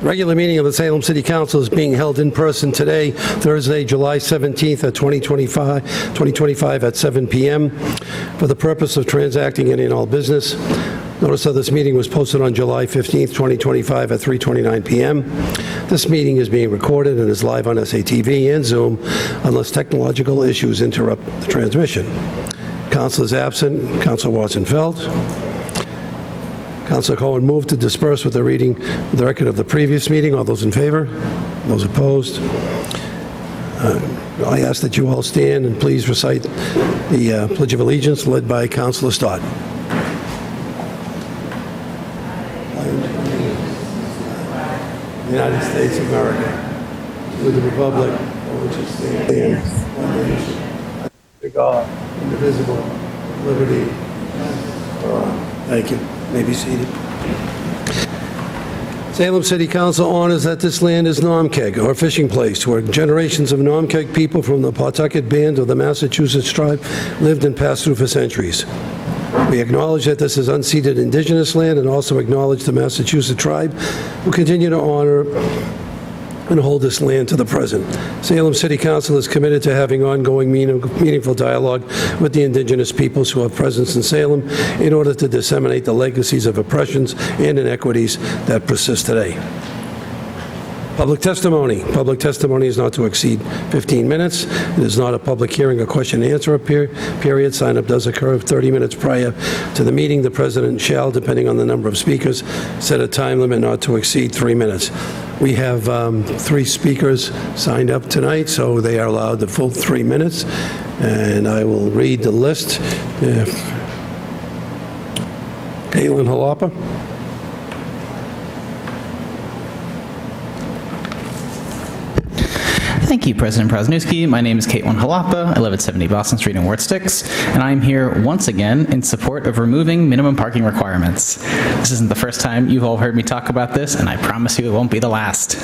Regular meeting of the Salem City Council is being held in person today, Thursday, July 17th at 2025 at 7 p.m. for the purpose of transacting any and all business. Notice of this meeting was posted on July 15th, 2025 at 3:29 p.m. This meeting is being recorded and is live on SATV and Zoom unless technological issues interrupt the transmission. Council is absent. Councilor Watson-Felt. Councilor Cohen moved to disperse with the reading of the record of the previous meeting. All those in favor? Those opposed? I ask that you all stand and please recite the Pledge of Allegiance led by Councilor Stott. The United States of America, with the republic for which it stands, one nation, under God, indivisible, liberty, for all. Thank you. You may be seated. Salem City Council honors that this land is Nomkeg, or fishing place, where generations of Nomkeg people from the Pawtucket Band of the Massachusetts tribe lived and passed through for centuries. We acknowledge that this is unceded indigenous land and also acknowledge the Massachusetts tribe who continue to honor and hold this land to the present. Salem City Council is committed to having ongoing meaningful dialogue with the indigenous peoples who have presence in Salem in order to disseminate the legacies of oppressions and inequities that persist today. Public testimony. Public testimony is not to exceed 15 minutes. It is not a public hearing or question and answer period. Sign-up does occur 30 minutes prior to the meeting. The president shall, depending on the number of speakers, set a time limit not to exceed 3 minutes. We have 3 speakers signed up tonight, so they are allowed the full 3 minutes. And I will read the list. Caitlin Halapa. Thank you, President Prasnewski. My name is Caitlin Halapa. I live at 70 Boston Street in Ward 6, and I'm here once again in support of removing minimum parking requirements. This isn't the first time you've all heard me talk about this, and I promise you it won't be the last.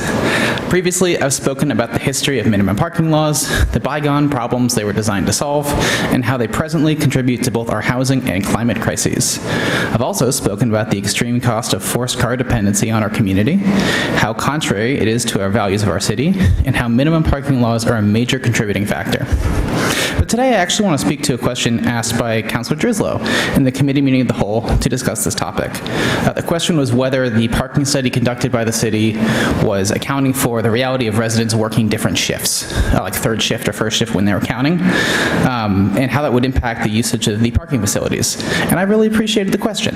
Previously, I've spoken about the history of minimum parking laws, the bygone problems they were designed to solve, and how they presently contribute to both our housing and climate crises. I've also spoken about the extreme cost of forced car dependency on our community, how contrary it is to our values of our city, and how minimum parking laws are a major contributing factor. But today I actually want to speak to a question asked by Councilor Drislow in the committee meeting of the whole to discuss this topic. The question was whether the parking study conducted by the city was accounting for the reality of residents working different shifts, like third shift or first shift when they were counting, and how that would impact the usage of the parking facilities. And I really appreciated the question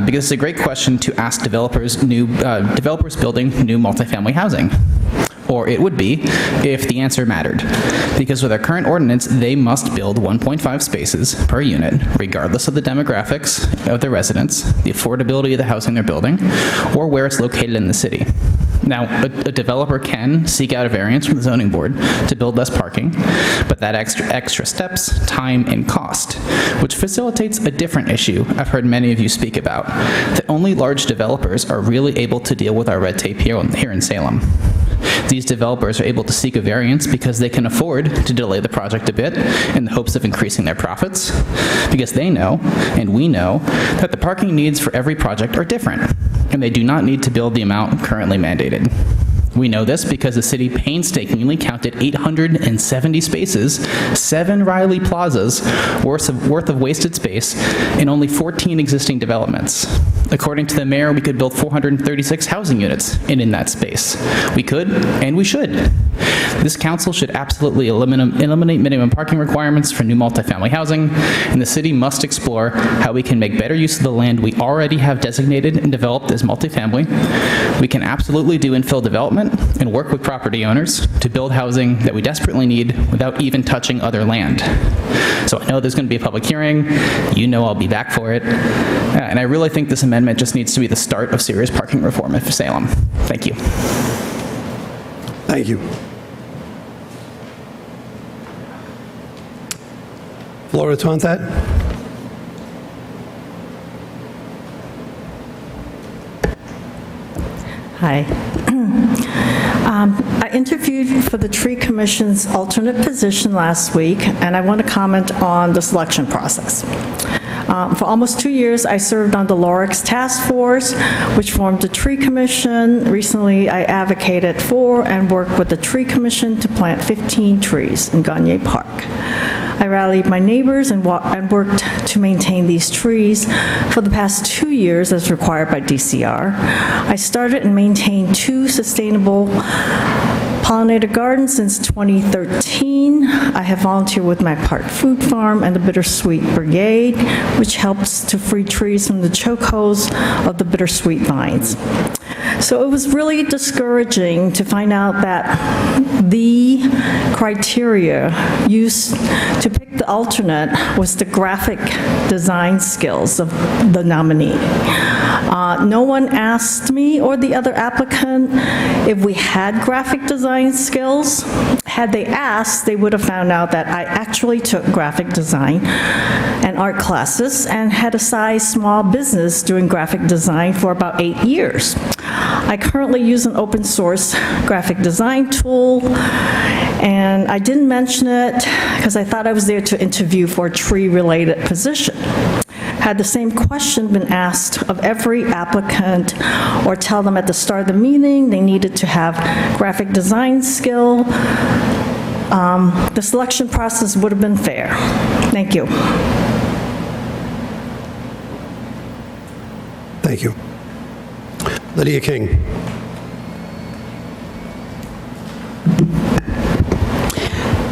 because it's a great question to ask developers building new multifamily housing. Or it would be if the answer mattered. Because with our current ordinance, they must build 1.5 spaces per unit, regardless of the demographics of their residents, the affordability of the housing they're building, or where it's located in the city. Now, a developer can seek out a variance from the zoning board to build less parking, but that extra steps, time, and cost, which facilitates a different issue I've heard many of you speak about, that only large developers are really able to deal with our red tape here in Salem. These developers are able to seek a variance because they can afford to delay the project a bit in the hopes of increasing their profits, because they know, and we know, that the parking needs for every project are different, and they do not need to build the amount currently mandated. We know this because the city painstakingly counted 870 spaces, 7 Riley Plazas worth of wasted space in only 14 existing developments. According to the mayor, we could build 436 housing units in that space. We could, and we should. This council should absolutely eliminate minimum parking requirements for new multifamily housing, and the city must explore how we can make better use of the land we already have designated and developed as multifamily. We can absolutely do infill development and work with property owners to build housing that we desperately need without even touching other land. So I know there's going to be a public hearing. You know I'll be back for it. And I really think this amendment just needs to be the start of serious parking reform for Salem. Thank you. Thank you. Flora Tontat. Hi. I interviewed for the Tree Commission's alternate position last week, and I want to comment on the selection process. For almost 2 years, I served on the Lorex Task Force, which formed the Tree Commission. Recently, I advocated for and worked with the Tree Commission to plant 15 trees in Gagne Park. I rallied my neighbors and worked to maintain these trees for the past 2 years as required by DCR. I started and maintained 2 sustainable pollinator gardens since 2013. I have volunteered with my park food farm and the Bittersweet Brigade, which helps to free trees from the chokeholds of the bittersweet vines. So it was really discouraging to find out that the criteria used to pick the alternate was the graphic design skills of the nominee. No one asked me or the other applicant if we had graphic design skills. Had they asked, they would have found out that I actually took graphic design and art classes and had a size small business doing graphic design for about 8 years. I currently use an open source graphic design tool, and I didn't mention it because I thought I was there to interview for a tree-related position. Had the same question been asked of every applicant, or tell them at the start of the meeting they needed to have graphic design skill, the selection process would have been fair. Thank you. Thank you. Lydia King.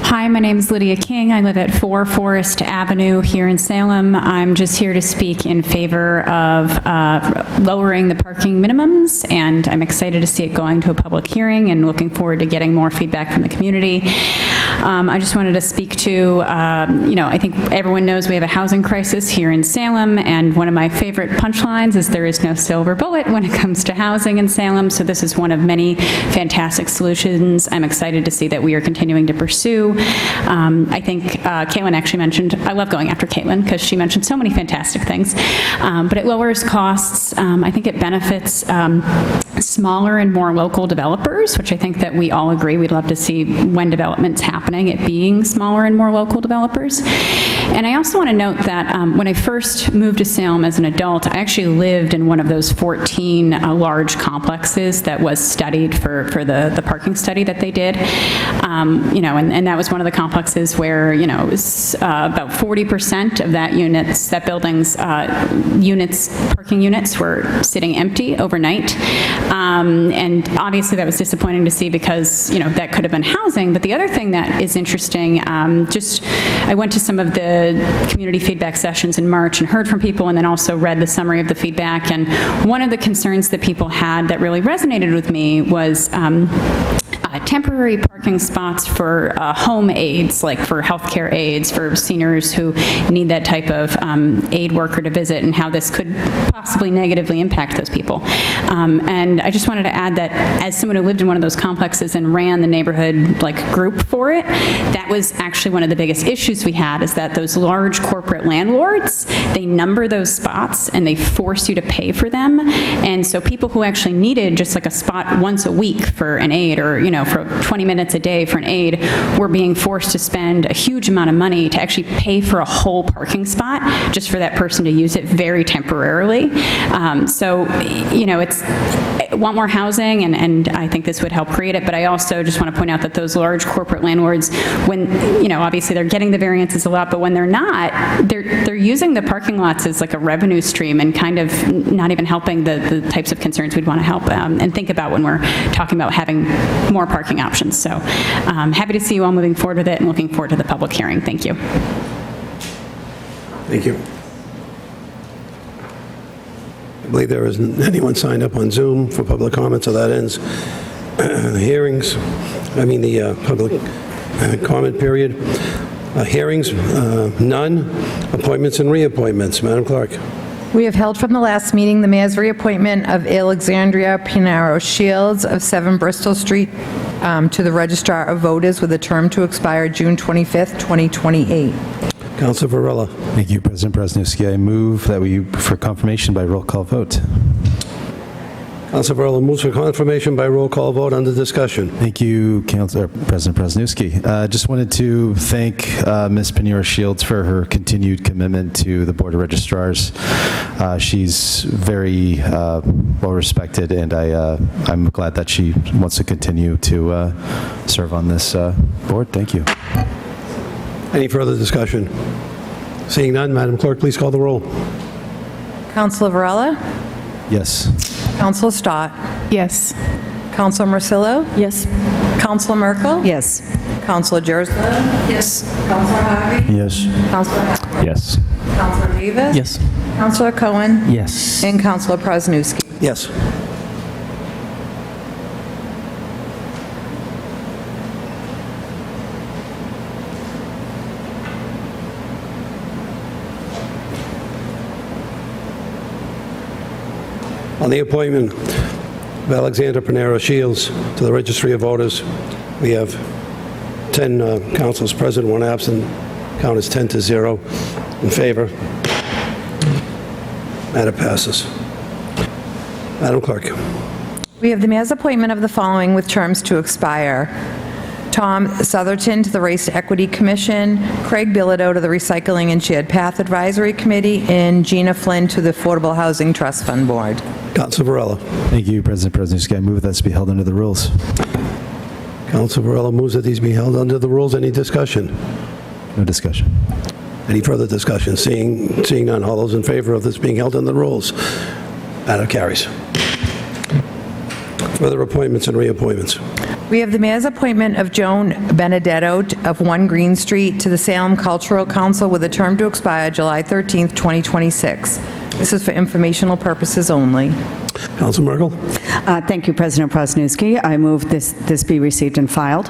Hi, my name is Lydia King. I live at 4 Forest Avenue here in Salem. I'm just here to speak in favor of lowering the parking minimums, and I'm excited to see it going to a public hearing and looking forward to getting more feedback from the community. I just wanted to speak to, I think everyone knows we have a housing crisis here in Salem, and one of my favorite punchlines is there is no silver bullet when it comes to housing in Salem, so this is one of many fantastic solutions I'm excited to see that we are continuing to pursue. I think Caitlin actually mentioned, I love going after Caitlin because she mentioned so many fantastic things, but it lowers costs. I think it benefits smaller and more local developers, which I think that we all agree we'd love to see when development's happening, it being smaller and more local developers. And I also want to note that when I first moved to Salem as an adult, I actually lived in one of those 14 large complexes that was studied for the parking study that they did. And that was one of the complexes where, it was about 40% of that building's parking units were sitting empty overnight. And obviously that was disappointing to see because, that could have been housing. But the other thing that is interesting, I went to some of the community feedback sessions in March and heard from people and then also read the summary of the feedback. And one of the concerns that people had that really resonated with me was temporary parking spots for home aides, like for healthcare aides, for seniors who need that type of aid worker to visit, and how this could possibly negatively impact those people. And I just wanted to add that as someone who lived in one of those complexes and ran the neighborhood group for it, that was actually one of the biggest issues we had, is that those large corporate landlords, they number those spots and they force you to pay for them. And so people who actually needed just a spot once a week for an aid, or for 20 minutes a day for an aid, were being forced to spend a huge amount of money to actually pay for a whole parking spot just for that person to use it very temporarily. It's want more housing, and I think this would help create it, but I also just want to point out that those large corporate landlords, when, obviously they're getting the variances a lot, but when they're not, they're using the parking lots as a revenue stream and kind of not even helping the types of concerns we'd want to help and think about when we're talking about having more parking options. So happy to see you all moving forward with it and looking forward to the public hearing. Thank you. Thank you. I believe there isn't anyone signed up on Zoom for public comments, so that ends the public comment period. Hearings, none. Appointments and reappointments. Madam Clerk. We have held from the last meeting the mayor's reappointment of Alexandria Pinaro Shields of 7 Bristol Street to the Registrar of Voters with a term to expire June 25th, 2028. Councilor Varela. Thank you, President Presnowski. I move that we, for confirmation by roll call vote. Councilor Varela moves for confirmation by roll call vote under discussion. Thank you, President Presnewski. Just wanted to thank Ms. Pinero Shields for her continued commitment to the Board of Registrars. She's very well respected, and I'm glad that she wants to continue to serve on this board. Thank you. Any further discussion? Seeing none, Madam Clerk, please call the roll. Councilor Varela? Yes. Councilor Stott? Yes. Councilor Marcillo? Yes. Councilor Merkel? Yes. Councilor Jerslow? Yes. Councilor Harvey? Yes. Councilor Hepburn? Yes. Councilor Davis? Yes. Councilor Cohen? Yes. And Councilor Presnewski. Yes. On the appointment of Alexander Pinero Shields to the Registry of Voters, we have 10 councilors present, 1 absent. Count is 10-0 in favor. Matter passes. Madam Clerk. We have the mayor's appointment of the following with terms to expire. Tom Southerton to the Race to Equity Commission, Craig Bilodeau to the Recycling and Shared Path Advisory Committee, and Gina Flynn to the Affordable Housing Trust Fund Board. Councilor Varela. Thank you, President Presnewski. I move that this be held under the rules. Councilor Varela moves that these be held under the rules. Any discussion? No discussion. Any further discussion? Seeing none, all those in favor of this being held under the rules? Matter carries. Further appointments and reappointments. We have the mayor's appointment of Joan Benedetto of 1 Green Street to the Salem Cultural Council with a term to expire July 13th, 2026. This is for informational purposes only. Councilor Merkel. Thank you, President Presnewski. I move this be received and filed.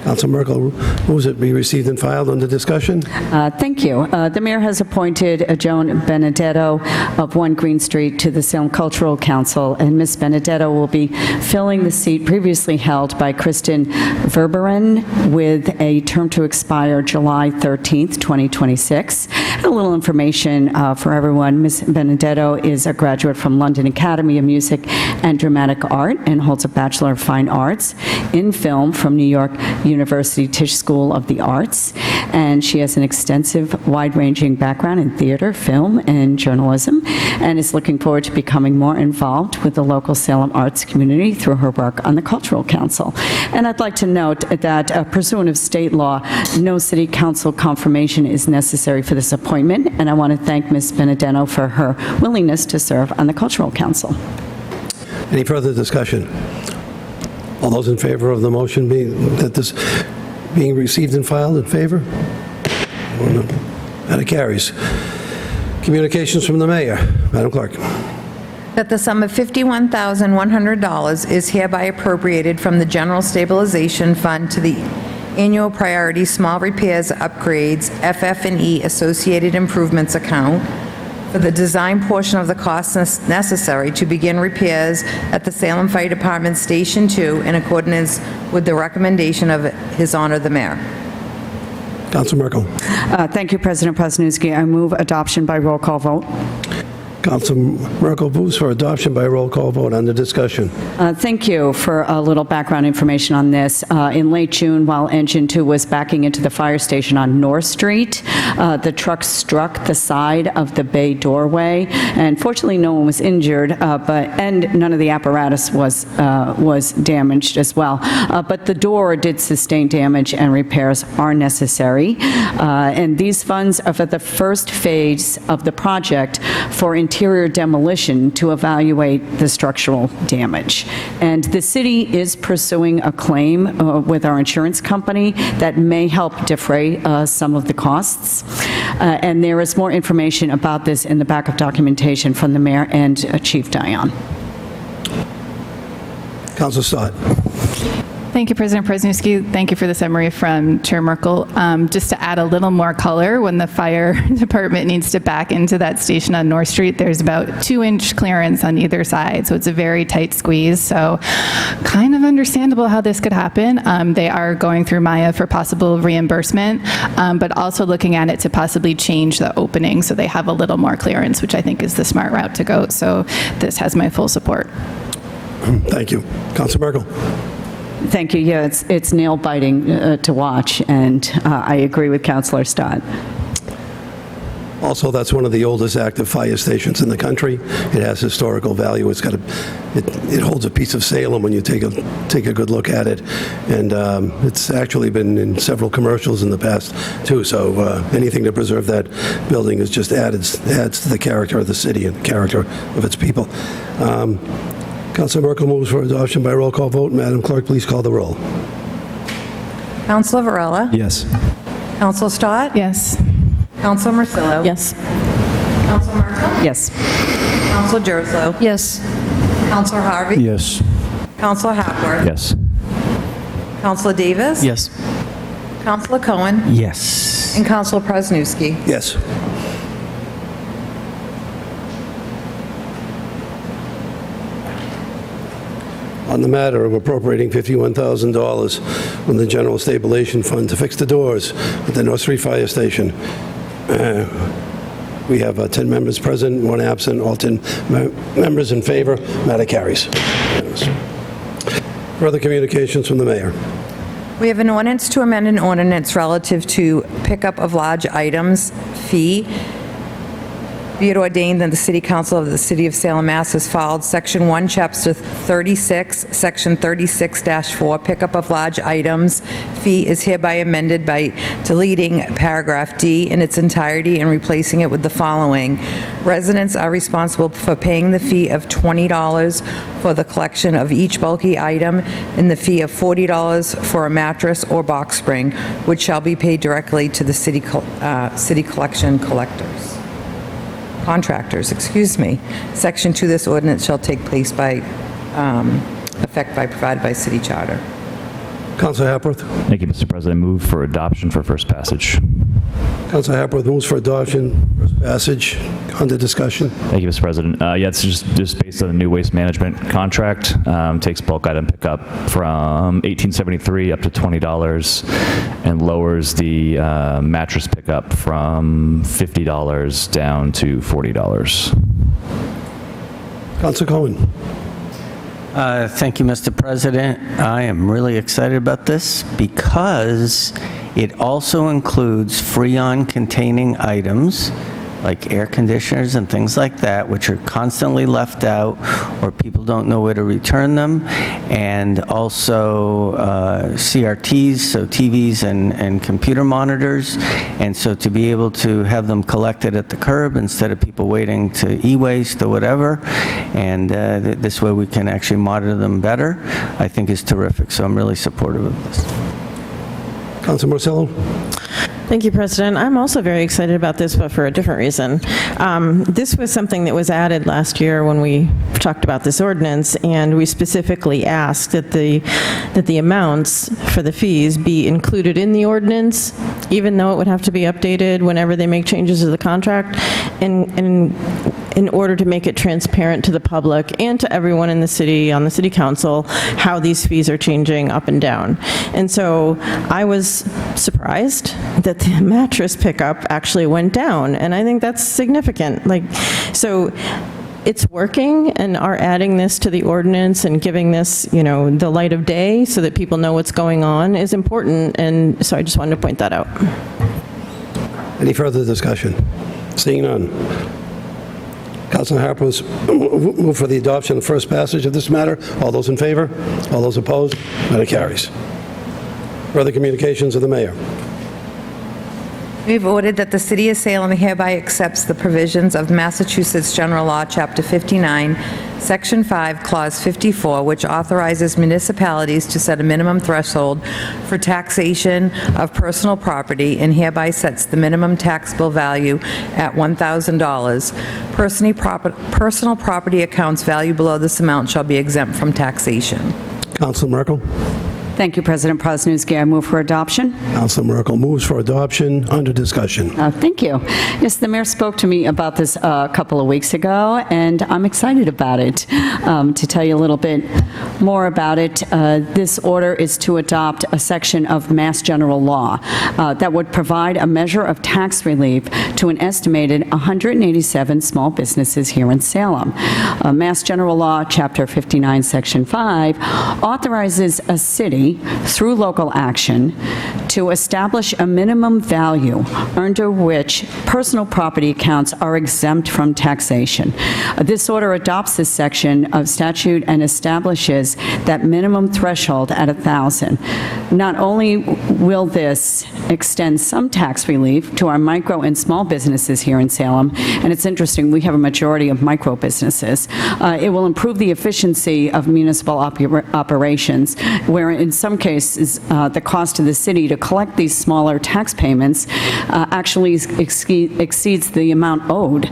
Councilor Merkel moves it be received and filed under discussion. Thank you. The mayor has appointed Joan Benedetto of 1 Green Street to the Salem Cultural Council, and Ms. Benedetto will be filling the seat previously held by Kristen Verberin with a term to expire July 13th, 2026. A little information for everyone. Ms. Benedetto is a graduate from London Academy of Music and Dramatic Art and holds a Bachelor of Fine Arts in Film from New York University Tisch School of the Arts, and she has an extensive, wide-ranging background in theater, film, and journalism, and is looking forward to becoming more involved with the local Salem arts community through her work on the Cultural Council. And I'd like to note that pursuant of state law, no city council confirmation is necessary for this appointment, and I want to thank Ms. Benedetto for her willingness to serve on the Cultural Council. Any further discussion? All those in favor of the motion that this being received and filed in favor? Matter carries. Communications from the mayor. Madam Clerk. That the sum of $51,100 is hereby appropriated from the General Stabilization Fund to the Annual Priority Small Repairs Upgrades FF&E Associated Improvements account for the design portion of the costs necessary to begin repairs at the Salem Fire Department Station 2 in accordance with the recommendation of His Honor the Mayor. Councilor Merkel. Thank you, President Presnewski. I move adoption by roll call vote. Councilor Merkel moves for adoption by roll call vote under discussion. Thank you for a little background information on this. In late June, while Engine 2 was backing into the fire station on North Street, the truck struck the side of the bay doorway, and fortunately no one was injured, and none of the apparatus was damaged as well. But the door did sustain damage, and repairs are necessary. And these funds are for the first phase of the project for interior demolition to evaluate the structural damage. And the city is pursuing a claim with our insurance company that may help defray some of the costs. And there is more information about this in the backup documentation from the mayor and Chief Dion. Councilor Stott. Thank you, President Presnewski. Thank you for the summary from Chair Merkel. Just to add a little more color, when the fire department needs to back into that station on North Street, there's about 2-inch clearance on either side, so it's a very tight squeeze. So kind of understandable how this could happen. They are going through Maya for possible reimbursement, but also looking at it to possibly change the opening so they have a little more clearance, which I think is the smart route to go. So this has my full support. Thank you. Council Merkel. Thank you. Yeah, it's nail-biting to watch, and I agree with Councilor Stott. Also, that's one of the oldest active fire stations in the country. It has historical value. It holds a piece of Salem when you take a good look at it, and it's actually been in several commercials in the past too. So anything to preserve that building is just adds to the character of the city and the character of its people. Councilor Merkel moves for adoption by roll call vote. Madam Clerk, please call the roll. Councilor Varela? Yes. Councilor Stott? Yes. Councilor Marcillo? Yes. Councilor Merkel? Yes. Councilor Gerslow? Yes. Councilor Harvey? Yes. Councilor Hapworth? Yes. Councilor Davis? Yes. Councilor Cohen? Yes. And Councilor Presnowski. Yes. On the matter of appropriating $51,000 from the General Stabilization Fund to fix the doors at the North Street Fire Station. We have 10 members present, 1 absent, all 10 members in favor. Matter carries. Further communications from the mayor. We have an ordinance to amend an ordinance relative to pickup of large items fee. Be it ordained that the City Council of the City of Salem, Mass. Has filed Section 1, Chapter 36, Section 36-4, pickup of large items fee is hereby amended by deleting paragraph D in its entirety and replacing it with the following. Residents are responsible for paying the fee of $20 for the collection of each bulky item and the fee of $40 for a mattress or box spring, which shall be paid directly to the city collection contractors. Section 2, this ordinance shall take place by effect by provided by city charter. Councilor Hapworth. Thank you, Mr. President. Move for adoption for first passage. Councilor Hapworth moves for adoption, first passage. Under discussion. Thank you, Mr. President. Yeah, it's just based on the new waste management contract. Takes bulk item pickup from $18.73 up to $20 and lowers the mattress pickup from $50 down to $40. Councilor Cohen. Thank you, Mr. President. I am really excited about this because it also includes Freon-containing items like air conditioners and things like that, which are constantly left out or people don't know where to return them, and also CRTs, so TVs and computer monitors. And so to be able to have them collected at the curb instead of people waiting to e-waste or whatever, and this way we can actually monitor them better, I think is terrific. So I'm really supportive of this. Councilor Marcello. Thank you, President. I'm also very excited about this, but for a different reason. This was something that was added last year when we talked about this ordinance, and we specifically asked that the amounts for the fees be included in the ordinance, even though it would have to be updated whenever they make changes to the contract, and in order to make it transparent to the public and to everyone in the city, on the city council, how these fees are changing up and down. And so I was surprised that the mattress pickup actually went down, and I think that's significant. So it's working, and our adding this to the ordinance and giving this, the light of day so that people know what's going on is important, and so I just wanted to point that out. Any further discussion? Seeing none. Councilor Harper's move for the adoption of first passage of this matter. All those in favor? All those opposed? Matter carries. Further communications of the mayor. We have ordered that the City of Salem hereby accepts the provisions of Massachusetts General Law, Chapter 59, Section 5, Clause 54, which authorizes municipalities to set a minimum threshold for taxation of personal property and hereby sets the minimum taxable value at $1,000. Personal property accounts value below this amount shall be exempt from taxation. Councilor Merkel. Thank you, President Prosnewski. I move for adoption. Councilor Merkel moves for adoption. Under discussion. Thank you. Yes, the mayor spoke to me about this a couple of weeks ago, and I'm excited about it. To tell you a little bit more about it, this order is to adopt a section of Mass General Law that would provide a measure of tax relief to an estimated 187 small businesses here in Salem. Mass General Law, Chapter 59, Section 5, authorizes a city, through local action, to establish a minimum value under which personal property accounts are exempt from taxation. This order adopts this section of statute and establishes that minimum threshold at $1,000. Not only will this extend some tax relief to our micro and small businesses here in Salem, and it's interesting, we have a majority of micro businesses, it will improve the efficiency of municipal operations, where in some cases, the cost to the city to collect these smaller tax payments actually exceeds the amount owed.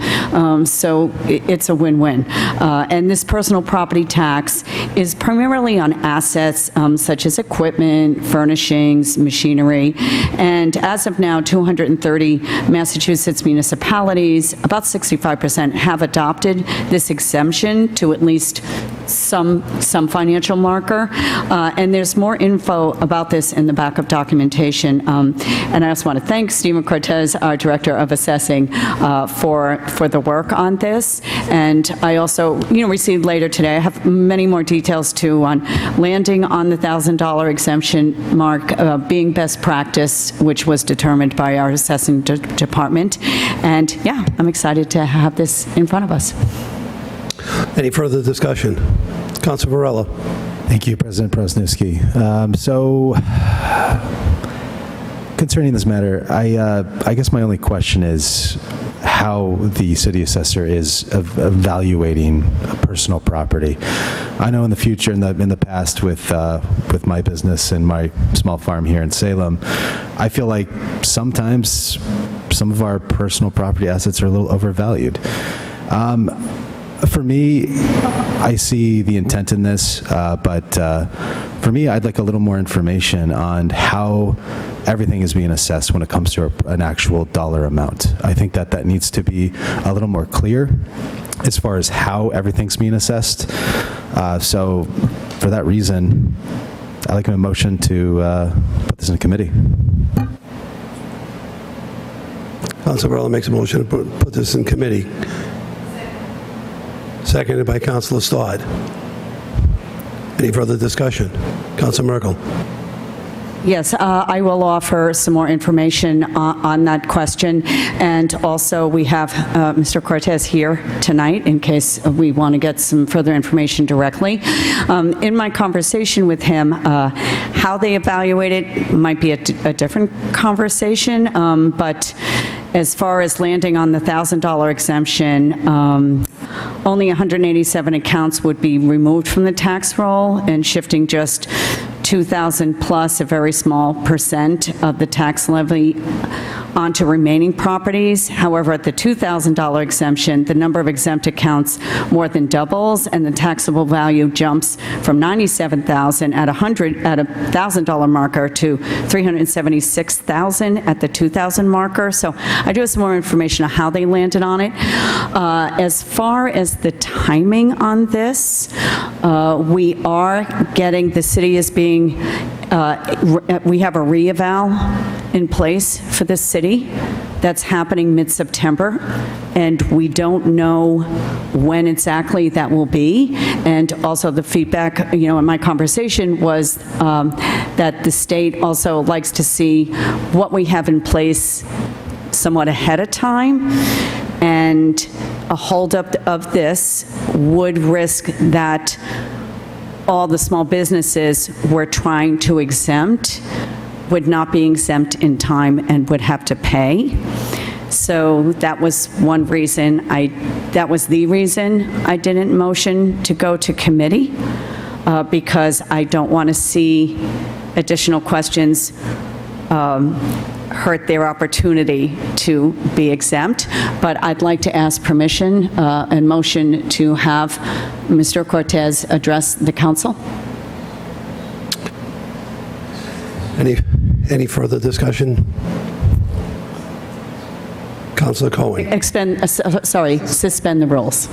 So it's a win-win. And this personal property tax is primarily on assets such as equipment, furnishings, machinery, and as of now, 230 Massachusetts municipalities, about 65%, have adopted this exemption to at least some financial marker. And there's more info about this in the backup documentation. And I also want to thank Stephen Cortez, our Director of Assessing, for the work on this. And I also, received later today, I have many more details too on landing on the $1,000 exemption mark being best practice, which was determined by our assessing department. And yeah, I'm excited to have this in front of us. Any further discussion? Councilor Varela. Thank you, President Prosnewski. So, concerning this matter, I guess my only question is how the city assessor is evaluating personal property. I know in the future, in the past, with my business and my small farm here in Salem, I feel like sometimes some of our personal property assets are a little overvalued. For me, I see the intent in this, but for me, I'd like a little more information on how everything is being assessed when it comes to an actual dollar amount. I think that needs to be a little more clear as far as how everything's being assessed. So for that reason, I'd like a motion to put this in committee. Councilor Varela makes a motion to put this in committee. Seconded by Councilor Stodd. Any further discussion? Councilor Merkel. Yes, I will offer some more information on that question. And also, we have Mr. Cortez here tonight in case we want to get some further information directly. In my conversation with him, how they evaluate it might be a different conversation, but as far as landing on the $1,000 exemption, only 187 accounts would be removed from the tax roll, and shifting just 2,000 plus, a very small percent of the tax levy onto remaining properties. However, at the $2,000 exemption, the number of exempt accounts more than doubles, and the taxable value jumps from $97,000 at $1,000 marker to $376,000 at the $2,000 marker. So I do have some more information on how they landed on it. As far as the timing on this, we are getting, the city is being, we have a re-eval in place for this city that's happening mid-September, and we don't know when exactly that will be. And also the feedback, in my conversation was that the state also likes to see what we have in place somewhat ahead of time, and a holdup of this would risk that all the small businesses we're trying to exempt would not be exempt in time and would have to pay. So that was one reason that was the reason I didn't motion to go to committee, because I don't want to see additional questions hurt their opportunity to be exempt. But I'd like to ask permission and motion to have Mr. Cortez address the council. Any further discussion? Councilor Cohen. Suspend the rules.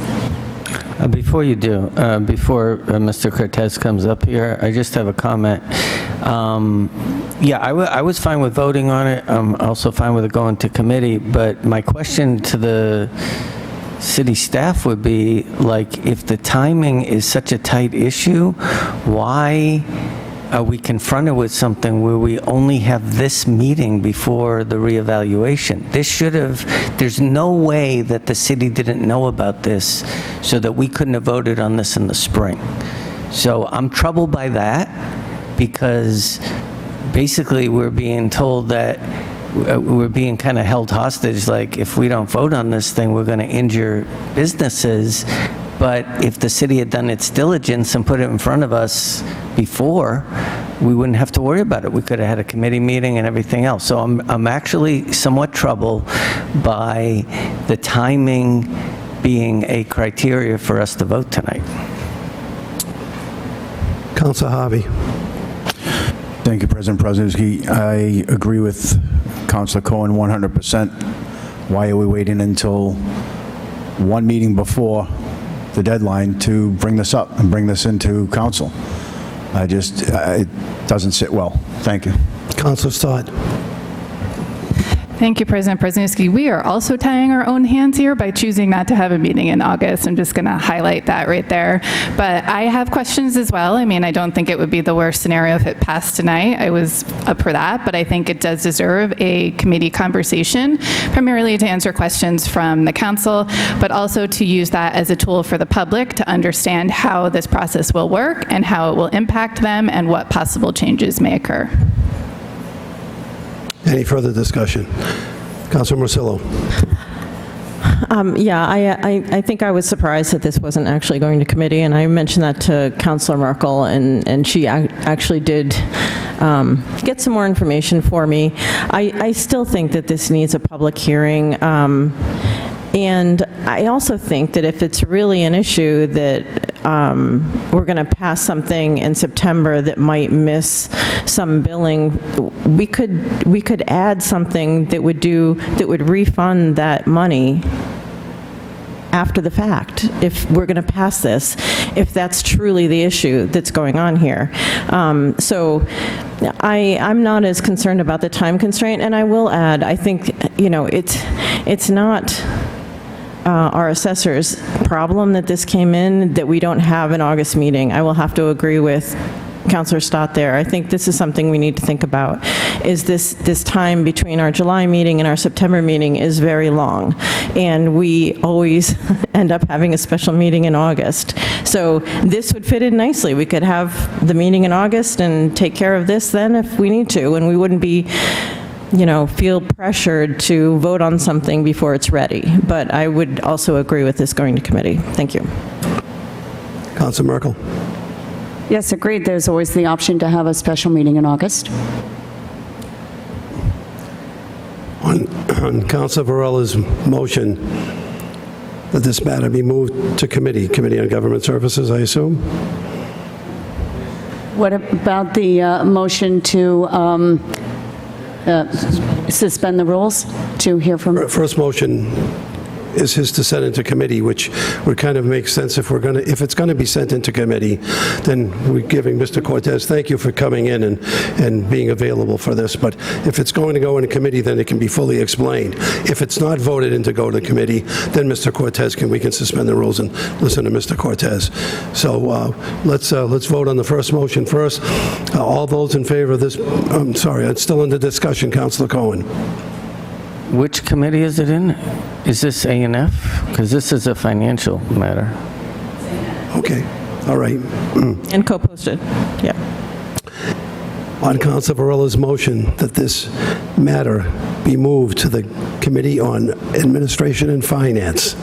Before you do, before Mr. Cortez comes up here, I just have a comment. Yeah, I was fine with voting on it. I'm also fine with it going to committee, but my question to the city staff would be, like, if the timing is such a tight issue, why are we confronted with something where we only have this meeting before the reevaluation? This should have, there's no way that the city didn't know about this so that we couldn't have voted on this in the spring. So I'm troubled by that, because basically we're being told that we're being kind of held hostage, like, if we don't vote on this thing, we're going to injure businesses. But if the city had done its diligence and put it in front of us before, we wouldn't have to worry about it. We could have had a committee meeting and everything else. So I'm actually somewhat troubled by the timing being a criteria for us to vote tonight. Councilor Harvey. Thank you, President Prezinski. I agree with Councilor Cohen 100%. Why are we waiting until one meeting before the deadline to bring this up and bring this into council? It doesn't sit well. Thank you. Councilor Stott. Thank you, President Prezinski. We are also tying our own hands here by choosing not to have a meeting in August. I'm just going to highlight that right there. But I have questions as well. I mean, I don't think it would be the worst scenario if it passed tonight. I was up for that, but I think it does deserve a committee conversation, primarily to answer questions from the council, but also to use that as a tool for the public to understand how this process will work and how it will impact them and what possible changes may occur. Any further discussion? Councilor Marcillo. Yeah, I think I was surprised that this wasn't actually going to committee, and I mentioned that to Councilor Merkel, and she actually did get some more information for me. I still think that this needs a public hearing, and I also think that if it's really an issue that we're going to pass something in September that might miss some billing, we could add something that would refund that money after the fact, if we're going to pass this, if that's truly the issue that's going on here. So I'm not as concerned about the time constraint, and I will add, I think, it's not our assessor's problem that this came in, that we don't have an August meeting. I will have to agree with Councilor Stott there. I think this is something we need to think about, is this time between our July meeting and our September meeting is very long, and we always end up having a special meeting in August. So this would fit in nicely. We could have the meeting in August and take care of this then if we need to, and we wouldn't be feel pressured to vote on something before it's ready. But I would also agree with this going to committee. Thank you. Councilor Merkel. Yes, agreed. There's always the option to have a special meeting in August. On Councilor Varela's motion that this matter be moved to committee on Government Services, I assume? What about the motion to suspend the rules to hear from? First motion is his to send into committee, which would kind of make sense if it's going to be sent into committee, then we're giving Mr. Cortez, thank you for coming in and being available for this. But if it's going to go into committee, then it can be fully explained. If it's not voted in to go to committee, then Mr. Cortez we can suspend the rules and listen to Mr. Cortez. So let's vote on the first motion first. All those in favor of this, I'm sorry, it's still under discussion, Councilor Cohen. Which committee is it in? Is this A&F? Because this is a financial matter. Okay, all right. And co-posted, yeah. On Councilor Varela's motion that this matter be moved to the Committee on Administration and Finance,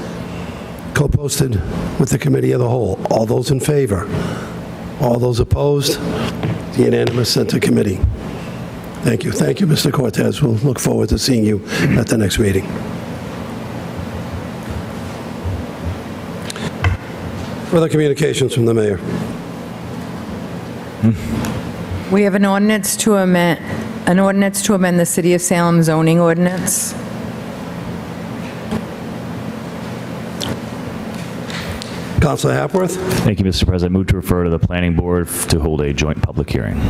co-posted with the Committee of the Whole. All those in favor? All those opposed? Unanimous, sent to committee. Thank you. Thank you, Mr. Cortez. We'll look forward to seeing you at the next meeting. Further communications from the mayor. We have an ordinance to amend the City of Salem zoning ordinance. Councilor Hapworth? Thank you, Mr. President. Move to refer to the planning board to hold a joint public hearing.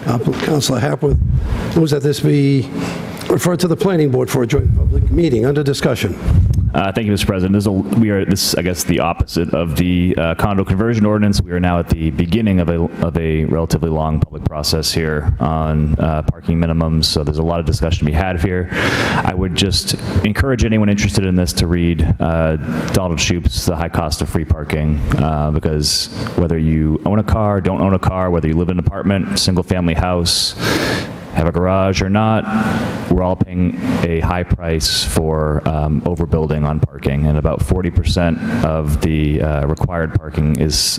Councilor Hapworth moves that this be referred to the planning board for a joint public meeting. Under discussion. Thank you, Mr. President. This is, I guess, the opposite of the condo conversion ordinance. We are now at the beginning of a relatively long public process here on parking minimums, so there's a lot of discussion to be had here. I would just encourage anyone interested in this to read Donald Shoup's The High Cost of Free Parking, because whether you own a car, don't own a car, whether you live in an apartment, single-family house, have a garage or not, we're all paying a high price for overbuilding on parking, and about 40% of the required parking is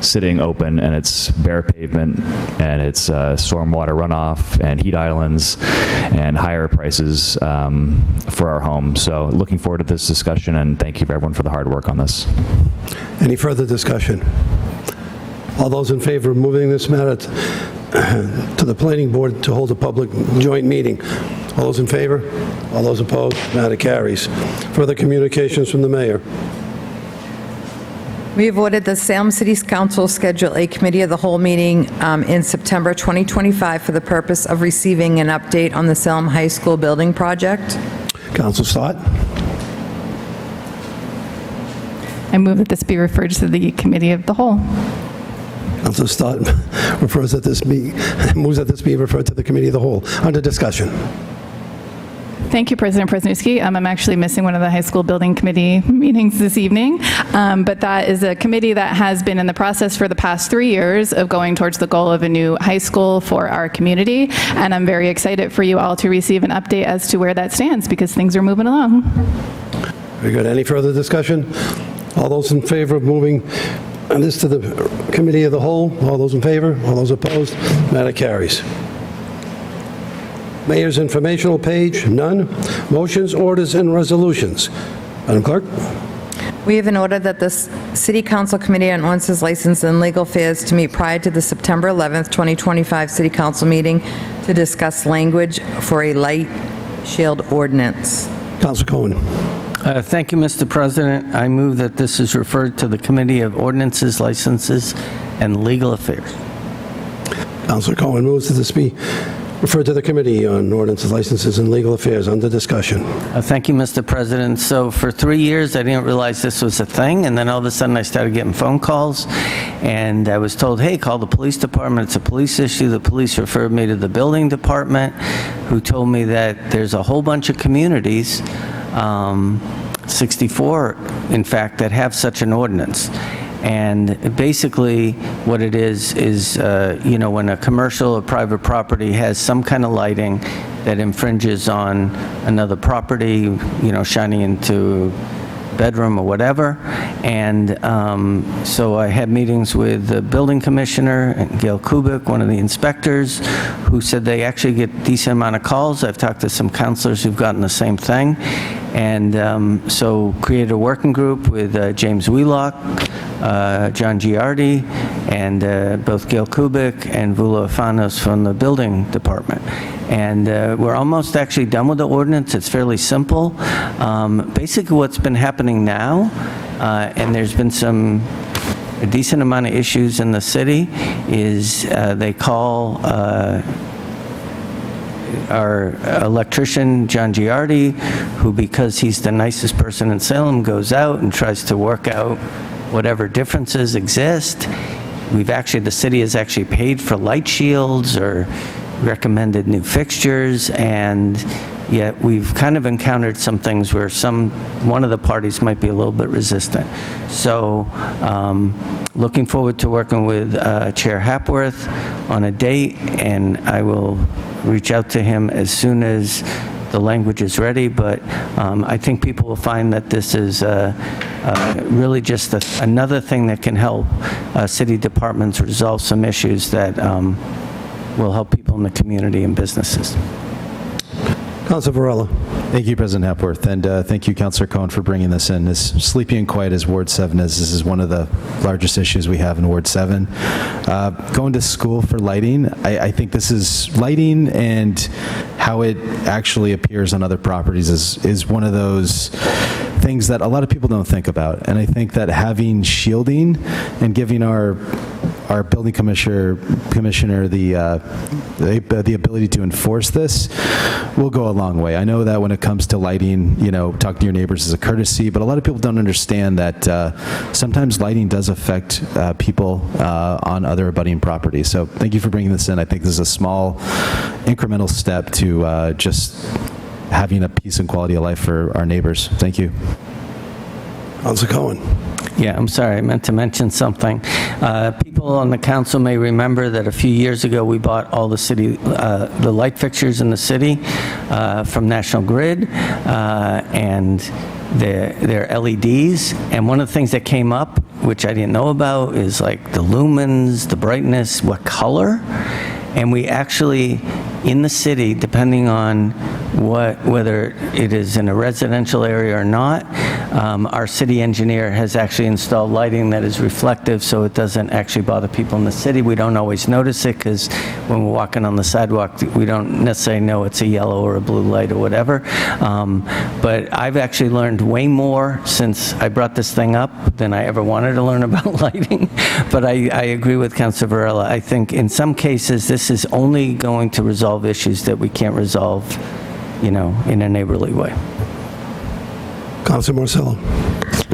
sitting open, and it's bare pavement, and it's stormwater runoff, and heat islands, and higher prices for our homes. So looking forward to this discussion, and thank you everyone for the hard work on this. Any further discussion? All those in favor of moving this matter to the planning board to hold a public joint meeting? All those in favor? All those opposed? Matter carries. Further communications from the mayor. We have ordered the Salem City Council schedule a committee of the whole meeting in September 2025 for the purpose of receiving an update on the Salem High School building project. Council Stott? I move that this be referred to the committee of the whole. Councilor Stott moves that this be referred to the committee of the whole. Under discussion. Thank you, President Presnewski. I'm actually missing one of the high school building committee meetings this evening, but that is a committee that has been in the process for the past 3 years of going towards the goal of a new high school for our community, and I'm very excited for you all to receive an update as to where that stands, because things are moving along. Very good. Any further discussion? All those in favor of moving this to the committee of the whole? All those in favor? All those opposed? Matter carries. Mayor's informational page, none. Motions, orders, and resolutions. Madam Clerk? We have an order that the City Council Committee on Ordinances, License, and Legal Affairs to meet prior to the September 11th, 2025 City Council meeting to discuss language for a light shield ordinance. Councilor Cohen. Thank you, Mr. President. I move that this is referred to the Committee of Ordinances, Licenses, and Legal Affairs. Councilor Cohen moves that this be referred to the Committee on Ordinances, Licenses, and Legal Affairs. Under discussion. Thank you, Mr. President. So for 3 years, I didn't realize this was a thing, and then all of a sudden I started getting phone calls, and I was told, hey, call the police department. It's a police issue. The police referred me to the building department, who told me that there's a whole bunch of communities, 64, in fact, that have such an ordinance. And basically, what it is, when a commercial or private property has some kind of lighting that infringes on another property, shining into a bedroom or whatever. And so I had meetings with the building commissioner, and Gail Kubik, one of the inspectors, who said they actually get a decent amount of calls. I've talked to some counselors who've gotten the same thing. And so created a working group with James Wheelock, John Giardi, and both Gail Kubik and Vula Afanos from the building department. And we're almost actually done with the ordinance. It's fairly simple. Basically what's been happening now, and there's been a decent amount of issues in the city, is they call our electrician, John Giardi, who, because he's the nicest person in Salem, goes out and tries to work out whatever differences exist. The city has actually paid for light shields or recommended new fixtures, and yet we've kind of encountered some things where one of the parties might be a little bit resistant. So looking forward to working with Chair Hapworth on a date, and I will reach out to him as soon as the language is ready, but I think people will find that this is really just another thing that can help city departments resolve some issues that will help people in the community and businesses. Councilor Varela. Thank you, President Hepworth, and thank you, Councilor Cohen, for bringing this in. As sleepy and quiet as Ward 7 is, this is one of the largest issues we have in Ward 7. Going to school for lighting, I think this is lighting and how it actually appears on other properties is one of those things that a lot of people don't think about. And I think that having shielding and giving our building commissioner the ability to enforce this will go a long way. I know that when it comes to lighting, talking to your neighbors is a courtesy, but a lot of people don't understand that sometimes lighting does affect people on other abutting properties. So thank you for bringing this in. I think this is a small incremental step to just having a peace and quality of life for our neighbors. Thank you. Councilor Cohen. Yeah, I'm sorry, I meant to mention something. People on the council may remember that a few years ago, we bought all the light fixtures in the city from National Grid, and they're LEDs. And one of the things that came up, which I didn't know about, is like the lumens, the brightness, what color. And we actually, in the city, depending on whether it is in a residential area or not, our city engineer has actually installed lighting that is reflective, so it doesn't actually bother people in the city. We don't always notice it because when we're walking on the sidewalk, we don't necessarily know it's a yellow or a blue light or whatever. But I've actually learned way more since I brought this thing up than I ever wanted to learn about lighting. But I agree with Councilor Varela. I think in some cases, this is only going to resolve issues that we can't resolve, in a neighborly way. Councilor Marcello.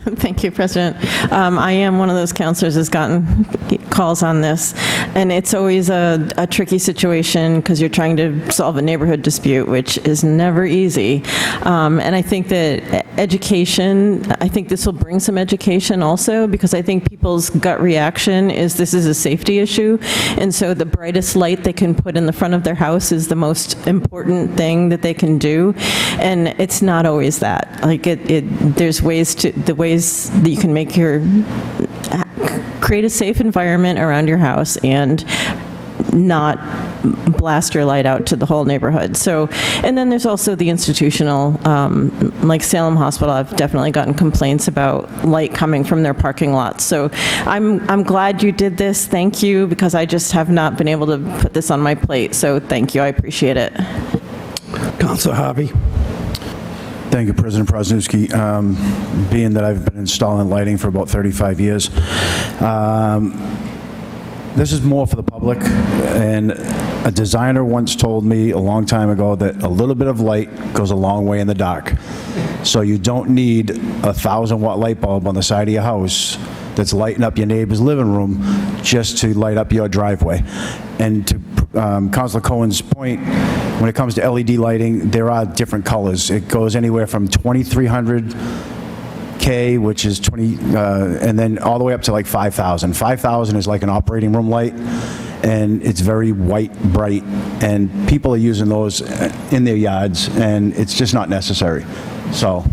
Thank you, President. I am one of those counselors that's gotten calls on this, and it's always a tricky situation because you're trying to solve a neighborhood dispute, which is never easy. And I think that I think this will bring some education also, because I think people's gut reaction is this is a safety issue, and so the brightest light they can put in the front of their house is the most important thing that they can do, and it's not always that. Like there's ways that you can create a safe environment around your house and not blast your light out to the whole neighborhood. So, and then there's also the institutional, like Salem Hospital, I've definitely gotten complaints about light coming from their parking lots. So I'm glad you did this. Thank you, because I just have not been able to put this on my plate. So thank you, I appreciate it. Councilor Harvey. Thank you, President Prosnowski. Being that I've been installing lighting for about 35 years, this is more for the public, and a designer once told me a long time ago that a little bit of light goes a long way in the dark. So you don't need a 1,000-watt light bulb on the side of your house that's lighting up your neighbor's living room just to light up your driveway. And to Councilor Cohen's point, when it comes to LED lighting, there are different colors. It goes anywhere from 2300 K, which is 20, and then all the way up to like 5,000. 5,000 is like an operating room light, and it's very white, bright, and people are using those in their yards, and it's just not necessary. So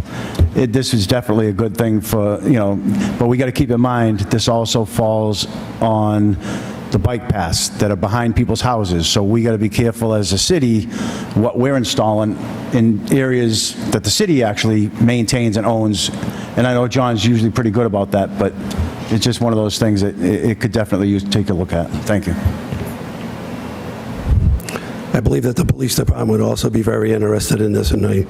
this is definitely a good thing for, but we got to keep in mind, this also falls on the bike paths that are behind people's houses. So we got to be careful as a city what we're installing in areas that the city actually maintains and owns. And I know John's usually pretty good about that, but it's just one of those things that it could definitely take a look at. Thank you. I believe that the police department would also be very interested in this, and I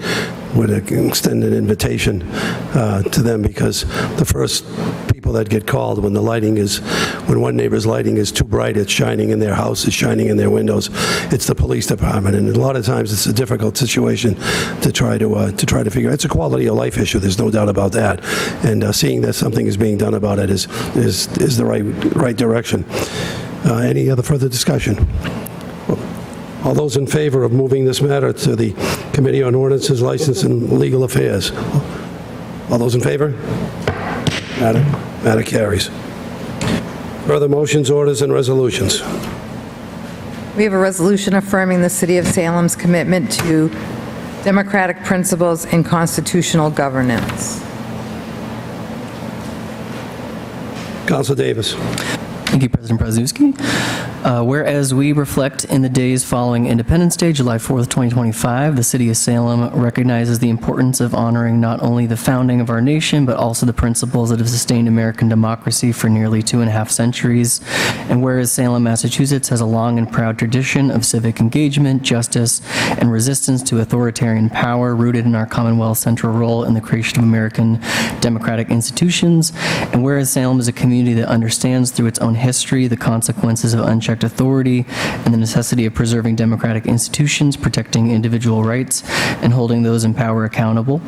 would extend an invitation to them, because the first people that get called when one neighbor's lighting is too bright, it's shining in their house, it's shining in their windows, it's the police department. And a lot of times it's a difficult situation to try to figure out. It's a quality of life issue, there's no doubt about that. And seeing that something is being done about it is the right direction. Any other further discussion? All those in favor of moving this matter to the Committee on Ordinances, License, and Legal Affairs? All those in favor? Matter carries. Further motions, orders, and resolutions. We have a resolution affirming the City of Salem's commitment to democratic principles and constitutional governance. Councilor Davis. Thank you, President Prosnowski. Whereas we reflect in the days following Independence Day, July 4th, 2025, the city of Salem recognizes the importance of honoring not only the founding of our nation, but also the principles that have sustained American democracy for nearly 2.5 centuries. And whereas Salem, Massachusetts has a long and proud tradition of civic engagement, justice, and resistance to authoritarian power rooted in our Commonwealth's central role in the creation of American democratic institutions. And whereas Salem is a community that understands through its own history the consequences of unchecked authority and the necessity of preserving democratic institutions, protecting individual rights, and holding those in power accountable.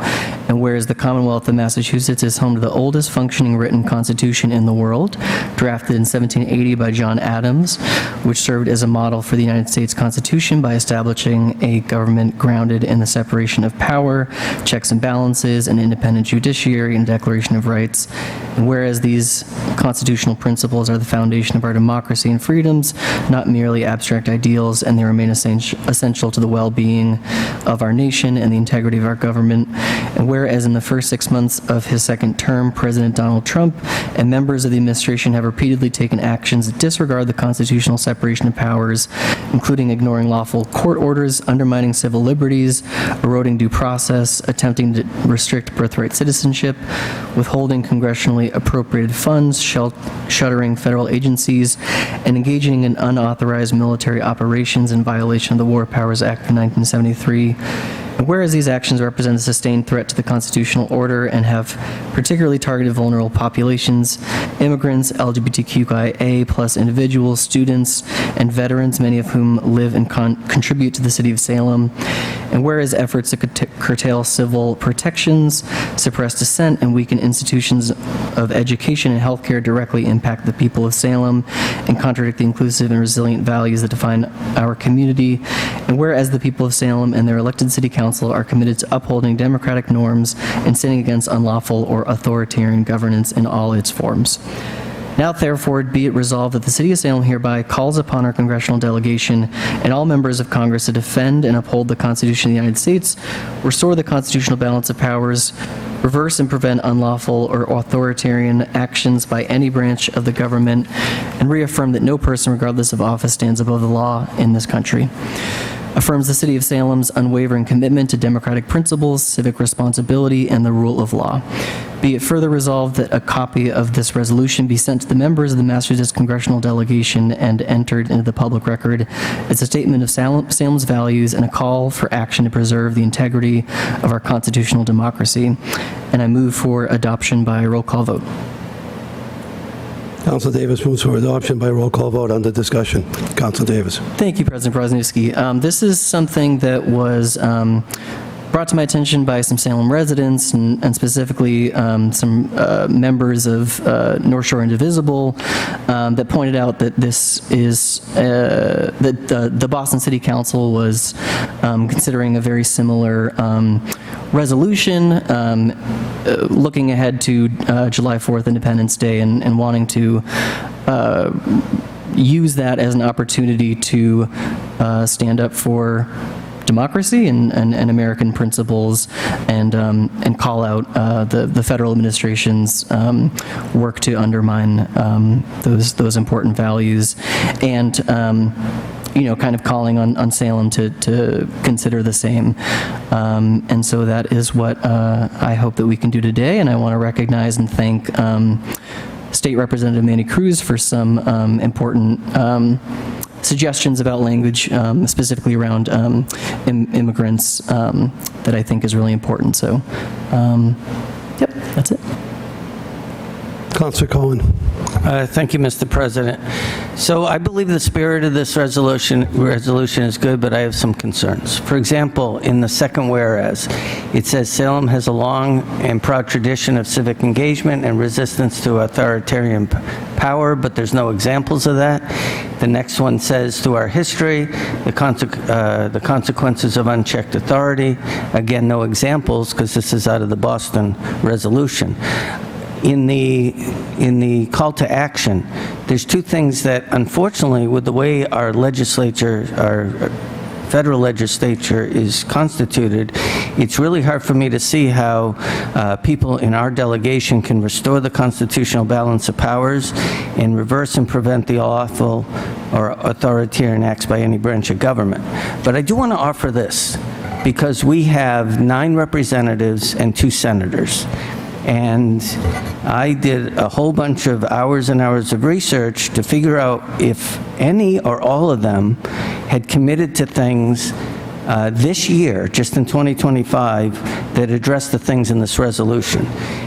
And whereas the Commonwealth of Massachusetts is home to the oldest functioning written constitution in the world, drafted in 1780 by John Adams, which served as a model for the United States Constitution by establishing a government grounded in the separation of power, checks and balances, an independent judiciary, and Declaration of Rights. And whereas these constitutional principles are the foundation of our democracy and freedoms, not merely abstract ideals, and they remain essential to the well-being of our nation and the integrity of our government. And whereas in the first 6 months of his second term, President Donald Trump and members of the administration have repeatedly taken actions that disregard the constitutional separation of powers, including ignoring lawful court orders, undermining civil liberties, eroding due process, attempting to restrict birthright citizenship, withholding congressionally appropriated funds, shuttering federal agencies, and engaging in unauthorized military operations in violation of the War Powers Act of 1973. And whereas these actions represent a sustained threat to the constitutional order and have particularly targeted vulnerable populations, immigrants, LGBTQIA plus individuals, students, and veterans, many of whom live and contribute to the city of Salem. And whereas efforts to curtail civil protections, suppress dissent, and weaken institutions of education and healthcare directly impact the people of Salem and contradict the inclusive and resilient values that define our community. And whereas the people of Salem and their elected city council are committed to upholding democratic norms and standing against unlawful or authoritarian governance in all its forms. Now, therefore, be it resolved that the City of Salem hereby calls upon our congressional delegation and all members of Congress to defend and uphold the Constitution of the United States, restore the constitutional balance of powers, reverse and prevent unlawful or authoritarian actions by any branch of the government, and reaffirm that no person, regardless of office, stands above the law in this country. Affirms the City of Salem's unwavering commitment to democratic principles, civic responsibility, and the rule of law. Be it further resolved that a copy of this resolution be sent to the members of the Massachusetts congressional delegation and entered into the public record as a statement of Salem's values and a call for action to preserve the integrity of our constitutional democracy. And I move for adoption by roll call vote. Council Davis moves for adoption by roll call vote under discussion. Council Davis. Thank you, President Brzezinski. This is something that was brought to my attention by some Salem residents and specifically some members of North Shore Indivisible that pointed out that this is that the Boston City Council was considering a very similar resolution looking ahead to July 4th, Independence Day, and wanting to use that as an opportunity to stand up for democracy and American principles and call out the federal administration's work to undermine those important values and kind of calling on Salem to consider the same. And so that is what I hope that we can do today, and I want to recognize and thank State Representative Manny Cruz for some important suggestions about language, specifically around immigrants, that I think is really important. So, yep, that's it. Councilor Cohen. Thank you, Mr. President. So I believe the spirit of this resolution is good, but I have some concerns. For example, in the second whereas, it says Salem has a long and proud tradition of civic engagement and resistance to authoritarian power, but there's no examples of that. The next one says, through our history, the consequences of unchecked authority. Again, no examples, because this is out of the Boston resolution. In the call to action, there's two things that, unfortunately, with the way our legislature, our federal legislature is constituted, it's really hard for me to see how people in our delegation can restore the constitutional balance of powers and reverse and prevent the awful or authoritarian acts by any branch of government. But I do want to offer this, because we have 9 representatives and 2 senators. And I did a whole bunch of hours and hours of research to figure out if any or all of them had committed to things this year, just in 2025, that address the things in this resolution.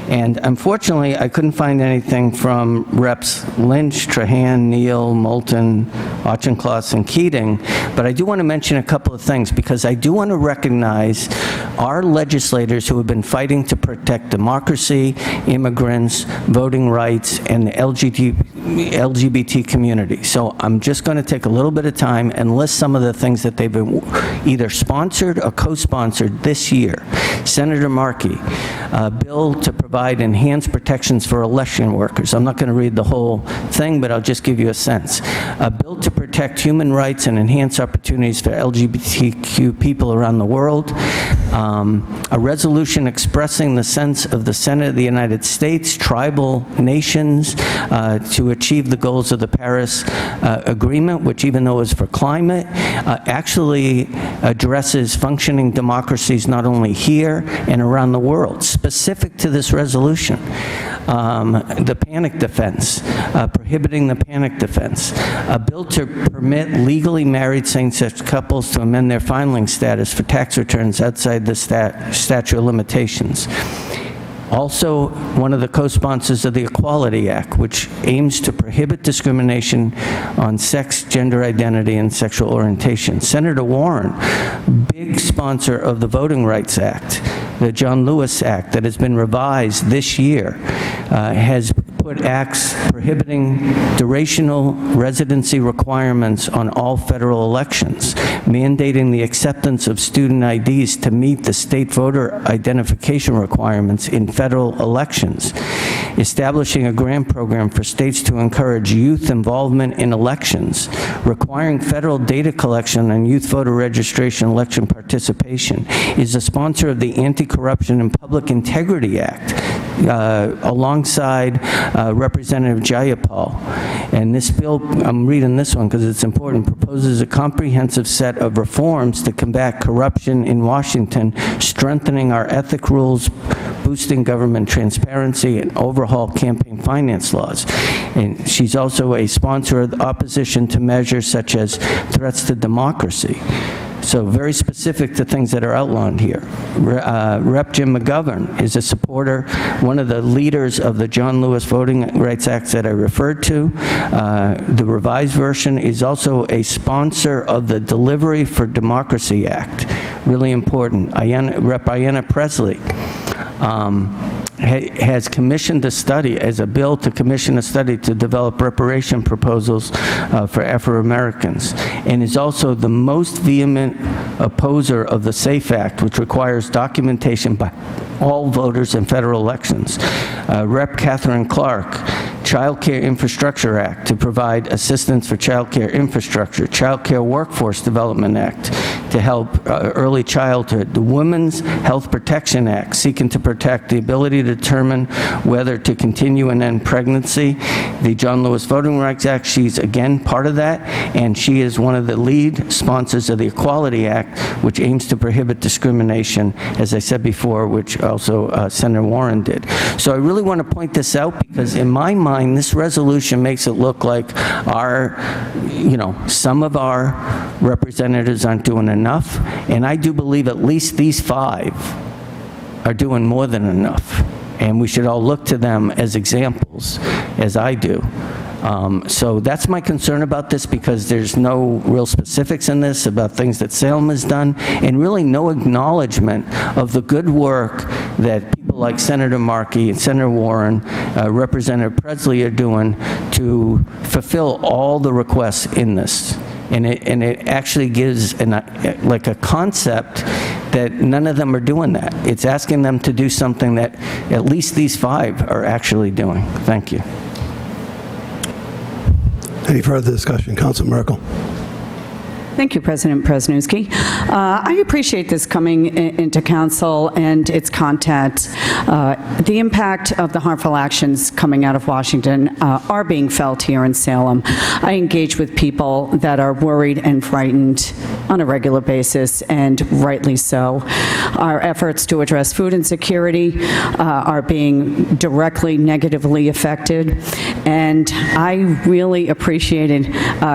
And unfortunately, I couldn't find anything from Reps. Lynch, Trahan, Neal, Moulton, Auchincloss, and Keating, but I do want to mention a couple of things, because I do want to recognize our legislators who have been fighting to protect democracy, immigrants, voting rights, and the LGBT community. So I'm just going to take a little bit of time and list some of the things that they've been either sponsored or co-sponsored this year. Senator Markey, a bill to provide enhanced protections for election workers. I'm not going to read the whole thing, but I'll just give you a sense. A bill to protect human rights and enhance opportunities for LGBTQ people around the world. A resolution expressing the sense of the Senate of the United States, tribal nations, to achieve the goals of the Paris Agreement, which, even though it's for climate, actually addresses functioning democracies not only here and around the world. Specific to this resolution, the panic defense, prohibiting the panic defense, a bill to permit legally married same-sex couples to amend their filing status for tax returns outside the statute of limitations. Also, one of the co-sponsors of the Equality Act, which aims to prohibit discrimination on sex, gender identity, and sexual orientation. Senator Warren, big sponsor of the Voting Rights Act, the John Lewis Act that has been revised this year, has put acts prohibiting durational residency requirements on all federal elections, mandating the acceptance of student IDs to meet the state voter identification requirements in federal elections, establishing a grant program for states to encourage youth involvement in elections, requiring federal data collection on youth voter registration election participation, is a sponsor of the Anti-Corruption and Public Integrity Act, alongside Representative Jayapal. And this bill, I'm reading this one because it's important, proposes a comprehensive set of reforms to combat corruption in Washington, strengthening our ethic rules, boosting government transparency, and overhaul campaign finance laws. And she's also a sponsor of the opposition to measures such as threats to democracy. So very specific to things that are outlined here. Rep. Jim McGovern is a supporter, one of the leaders of the John Lewis Voting Rights Act that I referred to. The revised version is also a sponsor of the Delivery for Democracy Act. Really important. Rep. Ayanna Presley has commissioned a study, as a bill to commission a study to develop reparation proposals for Afro-Americans, and is also the most vehement opposer of the SAFE Act, which requires documentation by all voters in federal elections. Rep. Catherine Clark, Child Care Infrastructure Act to provide assistance for child care infrastructure, Child Care Workforce Development Act to help early childhood, the Women's Health Protection Act seeking to protect the ability to determine whether to continue and end pregnancy, the John Lewis Voting Rights Act, she's again part of that, and she is one of the lead sponsors of the Equality Act, which aims to prohibit discrimination, as I said before, which also Senator Warren did. So I really want to point this out because in my mind, this resolution makes it look like some of our representatives aren't doing enough, and I do believe at least these 5 are doing more than enough, and we should all look to them as examples, as I do. So that's my concern about this, because there's no real specifics in this about things that Salem has done, and really no acknowledgement of the good work that people like Senator Markey and Senator Warren, Representative Presley are doing to fulfill all the requests in this. And it actually gives a concept that none of them are doing that. It's asking them to do something that at least these 5 are actually doing. Thank you. Any further discussion? Council Merkel. Thank you, President Presnusky. I appreciate this coming into council and its content. The impact of the harmful actions coming out of Washington are being felt here in Salem. I engage with people that are worried and frightened on a regular basis, and rightly so. Our efforts to address food insecurity are being directly negatively affected, and I really appreciated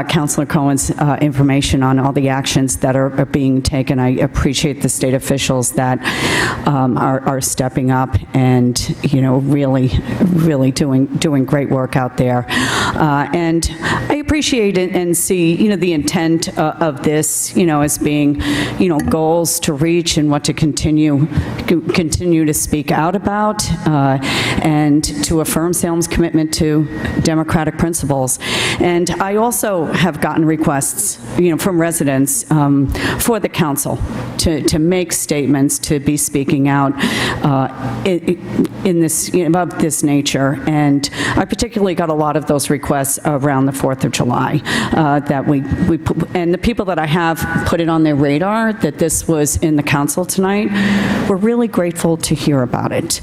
Councilor Cohen's information on all the actions that are being taken. I appreciate the state officials that are stepping up and, really doing great work out there. And I appreciate it and see, the intent of this, as being, goals to reach and what to continue to speak out about, and to affirm Salem's commitment to democratic principles. And I also have gotten requests, from residents for the council to make statements, to be speaking out in this, of this nature. And I particularly got a lot of those requests around the 4th of July that we put, and the people that I have put it on their radar that this was in the council tonight, we're really grateful to hear about it.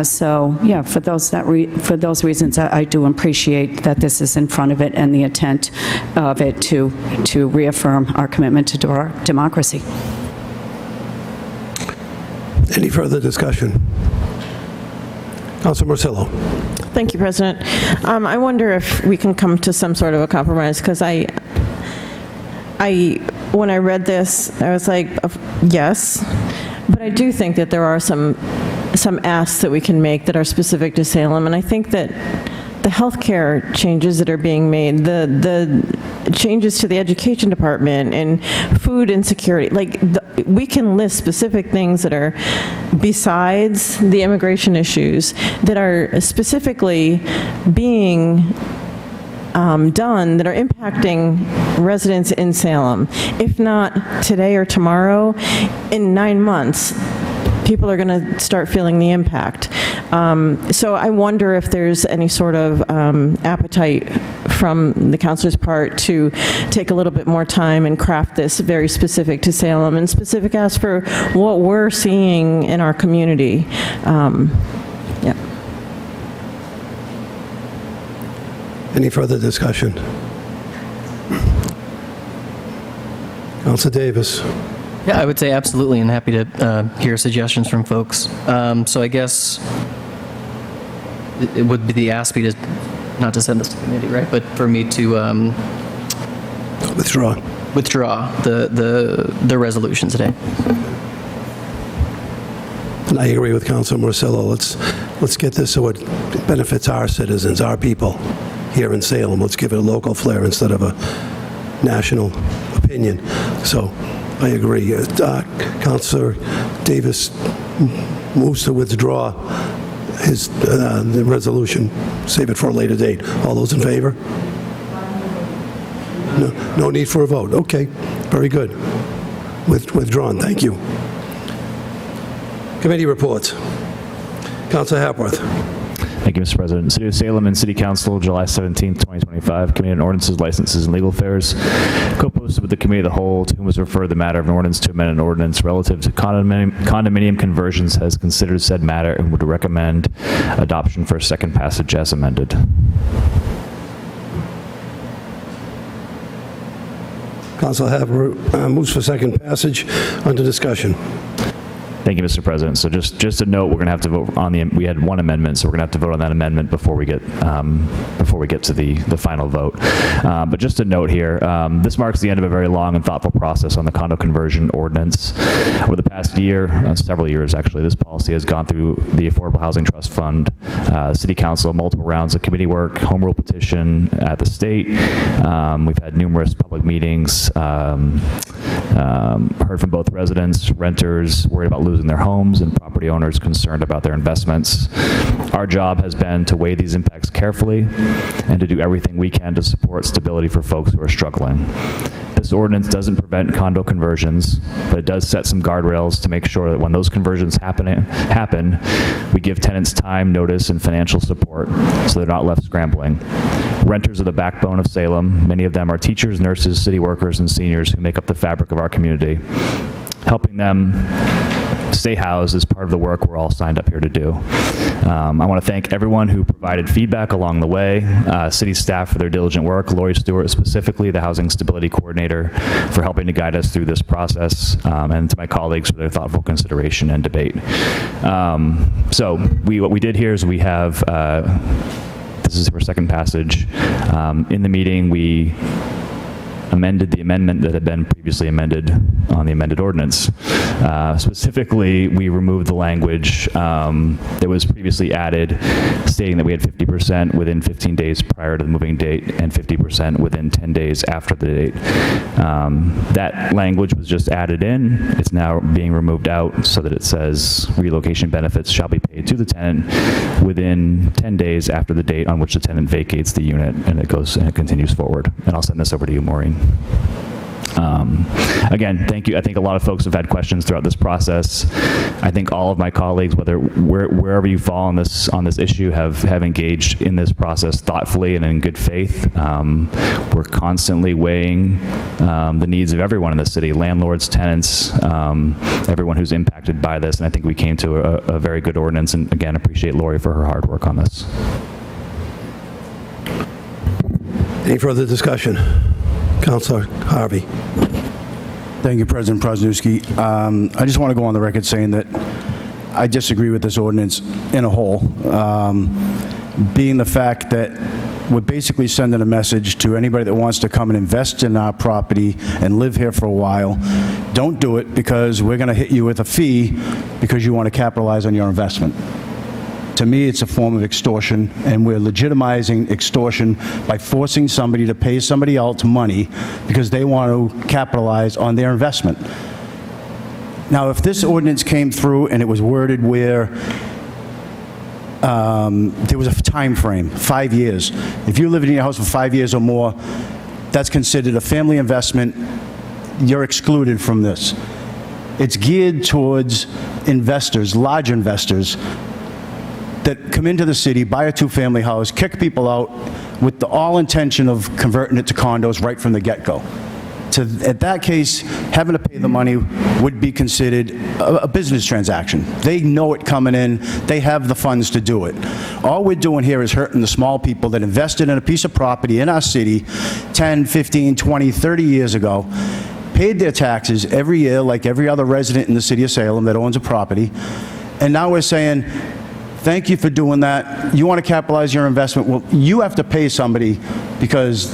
So yeah, for those reasons, I do appreciate that this is in front of it and the intent of it to reaffirm our commitment to democracy. Any further discussion? Councilor Marcillo. Thank you, President. I wonder if we can come to some sort of a compromise, because when I read this, I was like, yes, but I do think that there are some asks that we can make that are specific to Salem, and I think that the healthcare changes that are being made, the changes to the education department and food insecurity, we can list specific things that are besides the immigration issues that are specifically being done that are impacting residents in Salem. If not today or tomorrow, in 9 months, people are going to start feeling the impact. So I wonder if there's any sort of appetite from the councilor's part to take a little bit more time and craft this very specific to Salem and specific as for what we're seeing in our community. Yeah. Any further discussion? Councilor Davis. Yeah, I would say absolutely, and happy to hear suggestions from folks. So I guess it would be the ask me to, not to send this to committee, right? But for me to withdraw the resolution today. And I agree with Councilor Marcillo. Let's get this so it benefits our citizens, our people here in Salem. Let's give it a local flair instead of a national opinion. So I agree. Councilor Davis moves to withdraw his the resolution, save it for a later date. All those in favor? No need for a vote. Okay, very good. Withdrawn, thank you. Committee reports. Councilor Hapworth. Thank you, Mr. President. City of Salem and City Council, July 17, 2025. Committee on Ordinances, Licenses, and Legal Affairs. Co-posted with the Committee of the Whole, to whom was referred the matter of an ordinance to amend an ordinance relative to condominium conversions, has considered said matter and would recommend adoption for a second passage as amended. Councilor Hapworth moves for second passage. Under discussion. Thank you, Mr. President. So just a note, we're going to have to vote on we had one amendment, so we're going to have to vote on that amendment before we get to the final vote. But just a note here, this marks the end of a very long and thoughtful process on the condo conversion ordinance. Over the past year, several years actually, this policy has gone through the Affordable Housing Trust Fund, City Council, multiple rounds of committee work, home rule petition at the state. We've had numerous public meetings, heard from both residents, renters, worried about losing their homes, and property owners concerned about their investments. Our job has been to weigh these impacts carefully and to do everything we can to support stability for folks who are struggling. This ordinance doesn't prevent condo conversions, but it does set some guardrails to make sure that when those conversions happen, we give tenants time, notice, and financial support so they're not left scrambling. Renters are the backbone of Salem. Many of them are teachers, nurses, city workers, and seniors who make up the fabric of our community. Helping them stay housed is part of the work we're all signed up here to do. I want to thank everyone who provided feedback along the way, city staff for their diligent work, Lori Stewart specifically, the Housing Stability Coordinator, for helping to guide us through this process, and to my colleagues for their thoughtful consideration and debate. So what we did here is we have, this is our second passage. In the meeting, we amended the amendment that had been previously amended on the amended ordinance. Specifically, we removed the language that was previously added stating that we had 50% within 15 days prior to the moving date and 50% within 10 days after the date. That language was just added in. It's now being removed out so that it says relocation benefits shall be paid to the tenant within 10 days after the date on which the tenant vacates the unit, and it goes and it continues forward. And I'll send this over to you, Maureen. Again, thank you. I think a lot of folks have had questions throughout this process. I think all of my colleagues, wherever you fall on this issue, have engaged in this process thoughtfully and in good faith. We're constantly weighing the needs of everyone in the city, landlords, tenants, everyone who's impacted by this, and I think we came to a very good ordinance, and again, appreciate Lori for her hard work on this. Any further discussion? Councilor Harvey. Thank you, President Prosnowski. I just want to go on the record saying that I disagree with this ordinance in a whole, being the fact that we're basically sending a message to anybody that wants to come and invest in our property and live here for a while. Don't do it, because we're going to hit you with a fee because you want to capitalize on your investment. To me, it's a form of extortion, and we're legitimizing extortion by forcing somebody to pay somebody else money because they want to capitalize on their investment. Now, if this ordinance came through and it was worded where there was a time frame, 5 years. If you live in your house for 5 years or more, that's considered a family investment. You're excluded from this. It's geared towards investors, large investors, that come into the city, buy a two-family house, kick people out with the all intention of converting it to condos right from the get-go. At that case, having to pay the money would be considered a business transaction. They know it coming in. They have the funds to do it. All we're doing here is hurting the small people that invested in a piece of property in our city 10, 15, 20, 30 years ago, paid their taxes every year like every other resident in the city of Salem that owns a property, and now we're saying, thank you for doing that. You want to capitalize your investment? Well, you have to pay somebody because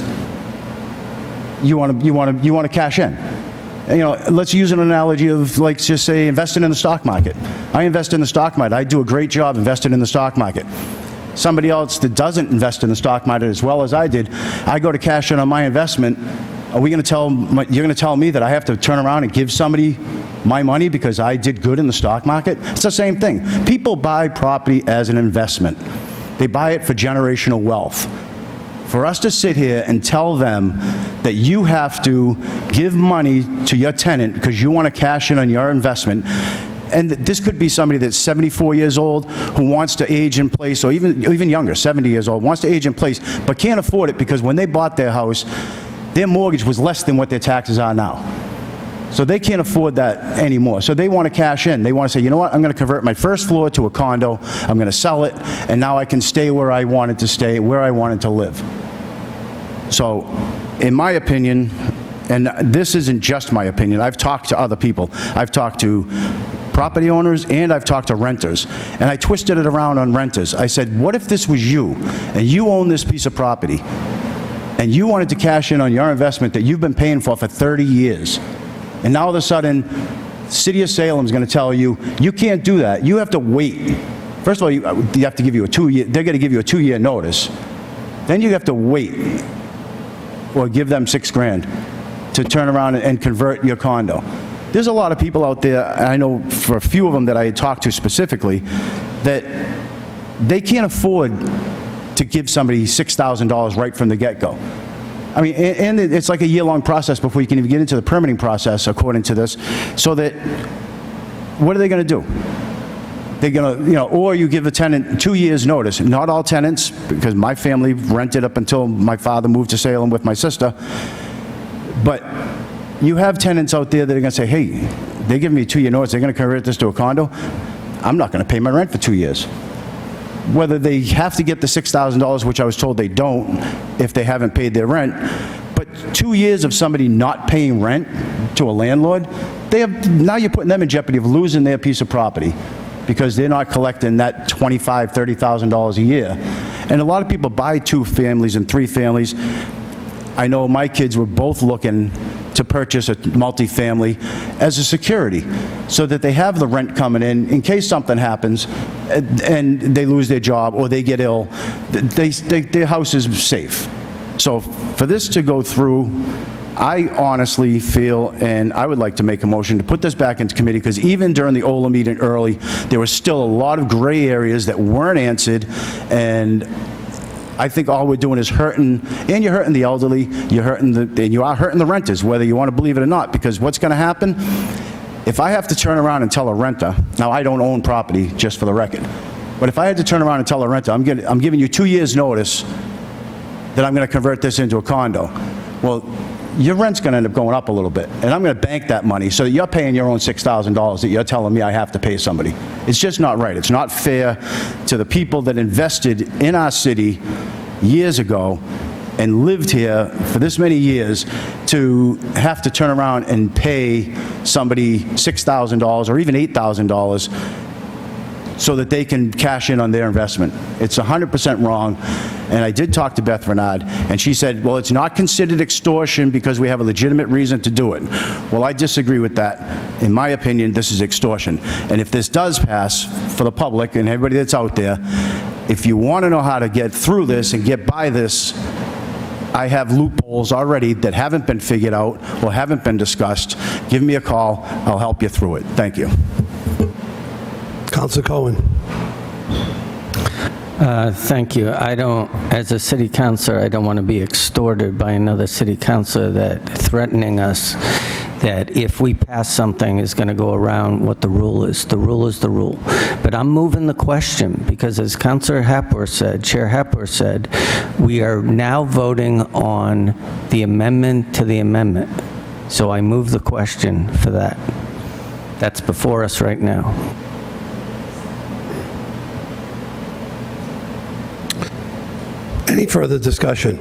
you want to cash in. And, let's use an analogy of, like, just say, investing in the stock market. I invest in the stock market. I do a great job investing in the stock market. Somebody else that doesn't invest in the stock market as well as I did, I go to cash in on my investment. Are we going to tell? You're going to tell me that I have to turn around and give somebody my money because I did good in the stock market? It's the same thing. People buy property as an investment. They buy it for generational wealth. For us to sit here and tell them that you have to give money to your tenant because you want to cash in on your investment, and this could be somebody that's 74 years old who wants to age in place, or even younger, 70 years old, wants to age in place, but can't afford it because when they bought their house, their mortgage was less than what their taxes are now. So they can't afford that anymore. So they want to cash in. They want to say, you know what, I'm going to convert my first floor to a condo, I'm going to sell it, and now I can stay where I wanted to stay, where I wanted to live. So, in my opinion, and this isn't just my opinion, I've talked to other people. I've talked to property owners and I've talked to renters. And I twisted it around on renters. I said, what if this was you, and you own this piece of property, and you wanted to cash in on your investment that you've been paying for 30 years. And now all of a sudden, City of Salem is going to tell you, you can't do that. You have to wait. First of all, you have to give you a 2-year, they're going to give you a 2-year notice. Then you have to wait, or give them $6,000 to turn around and convert your condo. There's a lot of people out there, I know for a few of them that I had talked to specifically, that they can't afford to give somebody $6,000 right from the get-go. I mean, and it's like a year-long process before you can even get into the permitting process, according to this, so that, what are they going to do? they're going to, or you give a tenant 2 years' notice. Not all tenants, because my family rented up until my father moved to Salem with my sister. But you have tenants out there that are going to say, hey, they're giving me a 2-year notice, they're going to convert this to a condo. I'm not going to pay my rent for 2 years. Whether they have to get the $6,000, which I was told they don't if they haven't paid their rent, but 2 years of somebody not paying rent to a landlord, now you're putting them in jeopardy of losing their piece of property because they're not collecting that $25,000, $30,000 a year. And a lot of people buy 2 families and 3 families. I know my kids were both looking to purchase a multifamily as a security so that they have the rent coming in case something happens and they lose their job or they get ill, their house is safe. So for this to go through, I honestly feel, and I would like to make a motion to put this back into committee, because even during the OLA meeting early, there was still a lot of gray areas that weren't answered, and I think all we're doing is hurting, and you're hurting the elderly, and you are hurting the renters, whether you want to believe it or not, because what's going to happen, if I have to turn around and tell a renter, now I don't own property, just for the record, but if I had to turn around and tell a renter, I'm giving you 2 years' notice that I'm going to convert this into a condo, well, your rent's going to end up going up a little bit, and I'm going to bank that money so that you're paying your own $6,000 that you're telling me I have to pay somebody. It's just not right. It's not fair to the people that invested in our city years ago and lived here for this many years to have to turn around and pay somebody $6,000 or even $8,000 so that they can cash in on their investment. It's 100% wrong. And I did talk to Beth Renard, and she said, well, it's not considered extortion because we have a legitimate reason to do it. Well, I disagree with that. In my opinion, this is extortion. And if this does pass for the public and everybody that's out there, if you want to know how to get through this and get by this, I have loopholes already that haven't been figured out or haven't been discussed. Give me a call. I'll help you through it. Thank you. Councilor Cohen. Thank you. As a city councilor, I don't want to be extorted by another city councilor that threatening us that if we pass something is going to go around what the rule is. The rule is the rule. But I'm moving the question because as Councilor Hapworth said, Chair Hapworth said, we are now voting on the amendment to the amendment. So I move the question for that. That's before us right now. Any further discussion?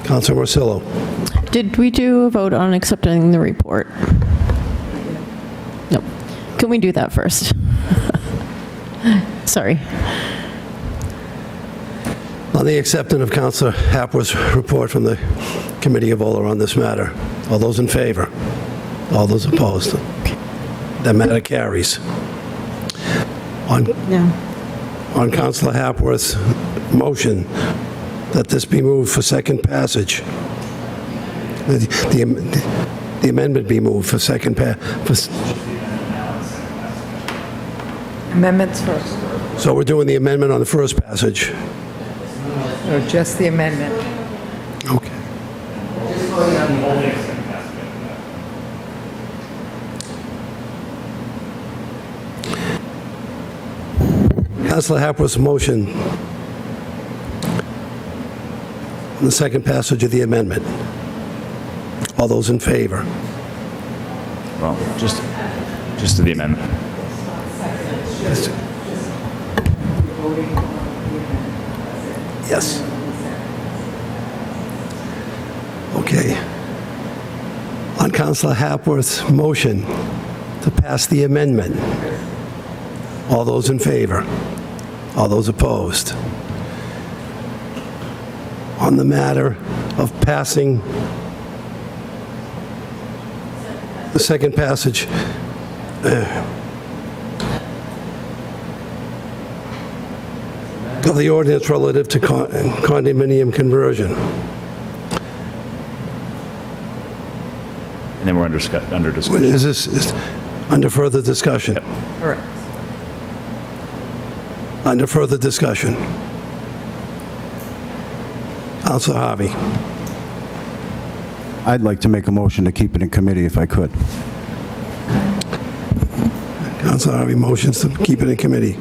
Councilor Morcillo. Did we do a vote on accepting the report? No. Can we do that first? Sorry. On the acceptance of Councilor Hapworth's report from the Committee of Order on this matter, all those in favor? All those opposed? That matter carries. On Councilor Hapworth's motion that this be moved for second passage, the amendment be moved for second passage. Amendments first. So we're doing the amendment on the first passage. Or just the amendment? Okay. Councilor Hapworth's motion on the second passage of the amendment. All those in favor? Well, just to the amendment. Yes. Okay. On Councilor Hapworth's motion to pass the amendment, all those in favor? All those opposed? On the matter of passing the second passage, of the ordinance relative to condominium conversion. And then we're under discussion. Is this under further discussion? Yep. Correct. Under further discussion. Councilor Harvey. I'd like to make a motion to keep it in committee if I could. Councilor Harvey motions to keep it in committee.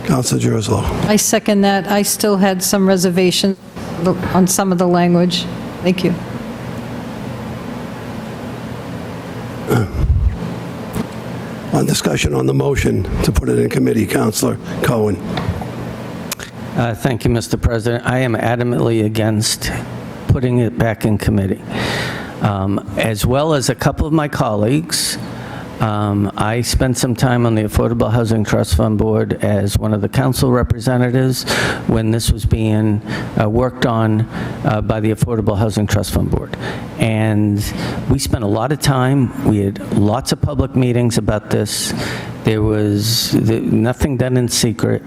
Councilor Gerslow. I second that. I still had some reservations on some of the language. Thank you. On discussion on the motion to put it in committee, Councilor Cohen. Thank you, Mr. President. I am adamantly against putting it back in committee. As well as a couple of my colleagues, I spent some time on the Affordable Housing Trust Fund Board as one of the council representatives when this was being worked on by the Affordable Housing Trust Fund Board. And we spent a lot of time, we had lots of public meetings about this. There was nothing done in secret.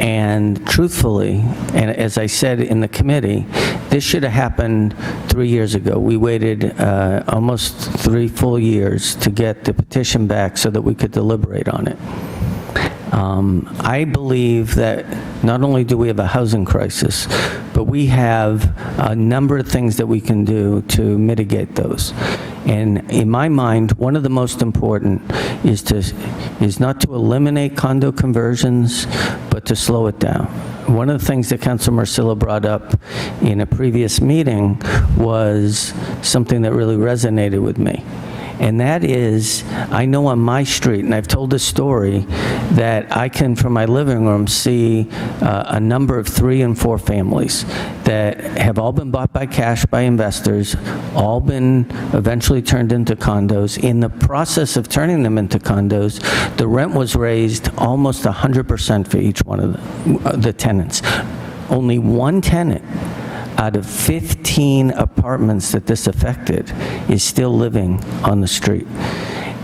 And truthfully, and as I said in the committee, this should have happened 3 years ago. We waited almost 3 full years to get the petition back so that we could deliberate on it. I believe that not only do we have a housing crisis, but we have a number of things that we can do to mitigate those. And in my mind, one of the most important is not to eliminate condo conversions, but to slow it down. One of the things that Councilor Marcillo brought up in a previous meeting was something that really resonated with me. And that is, I know on my street, and I've told this story, that I can, from my living room, see a number of 3 and 4 families that have all been bought by cash by investors, all been eventually turned into condos. In the process of turning them into condos, the rent was raised almost 100% for each one of the tenants. Only one tenant out of 15 apartments that this affected is still living on the street.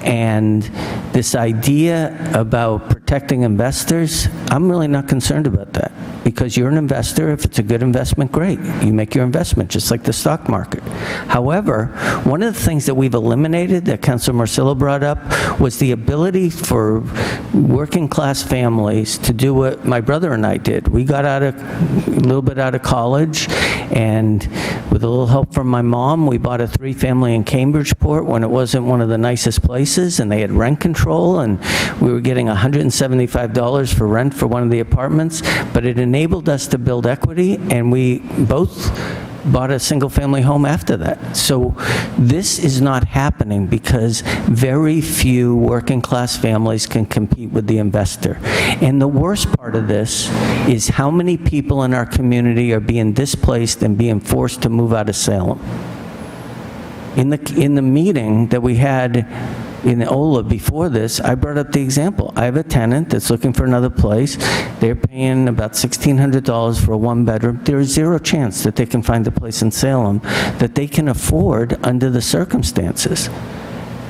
And this idea about protecting investors, I'm really not concerned about that, because you're an investor. If it's a good investment, great. You make your investment, just like the stock market. However, one of the things that we've eliminated, that Councilor Marcillo brought up, was the ability for working class families to do what my brother and I did. We got a little bit out of college, and with a little help from my mom, we bought a 3-family in Cambridgeport when it wasn't one of the nicest places, and they had rent control, and we were getting $175 for rent for one of the apartments, but it enabled us to build equity, and we both bought a single-family home after that. So this is not happening because very few working-class families can compete with the investor. And the worst part of this is how many people in our community are being displaced and being forced to move out of Salem. In the meeting that we had in Ola before this, I brought up the example. I have a tenant that's looking for another place. They're paying about $1,600 for a 1-bedroom. There is zero chance that they can find a place in Salem that they can afford under the circumstances.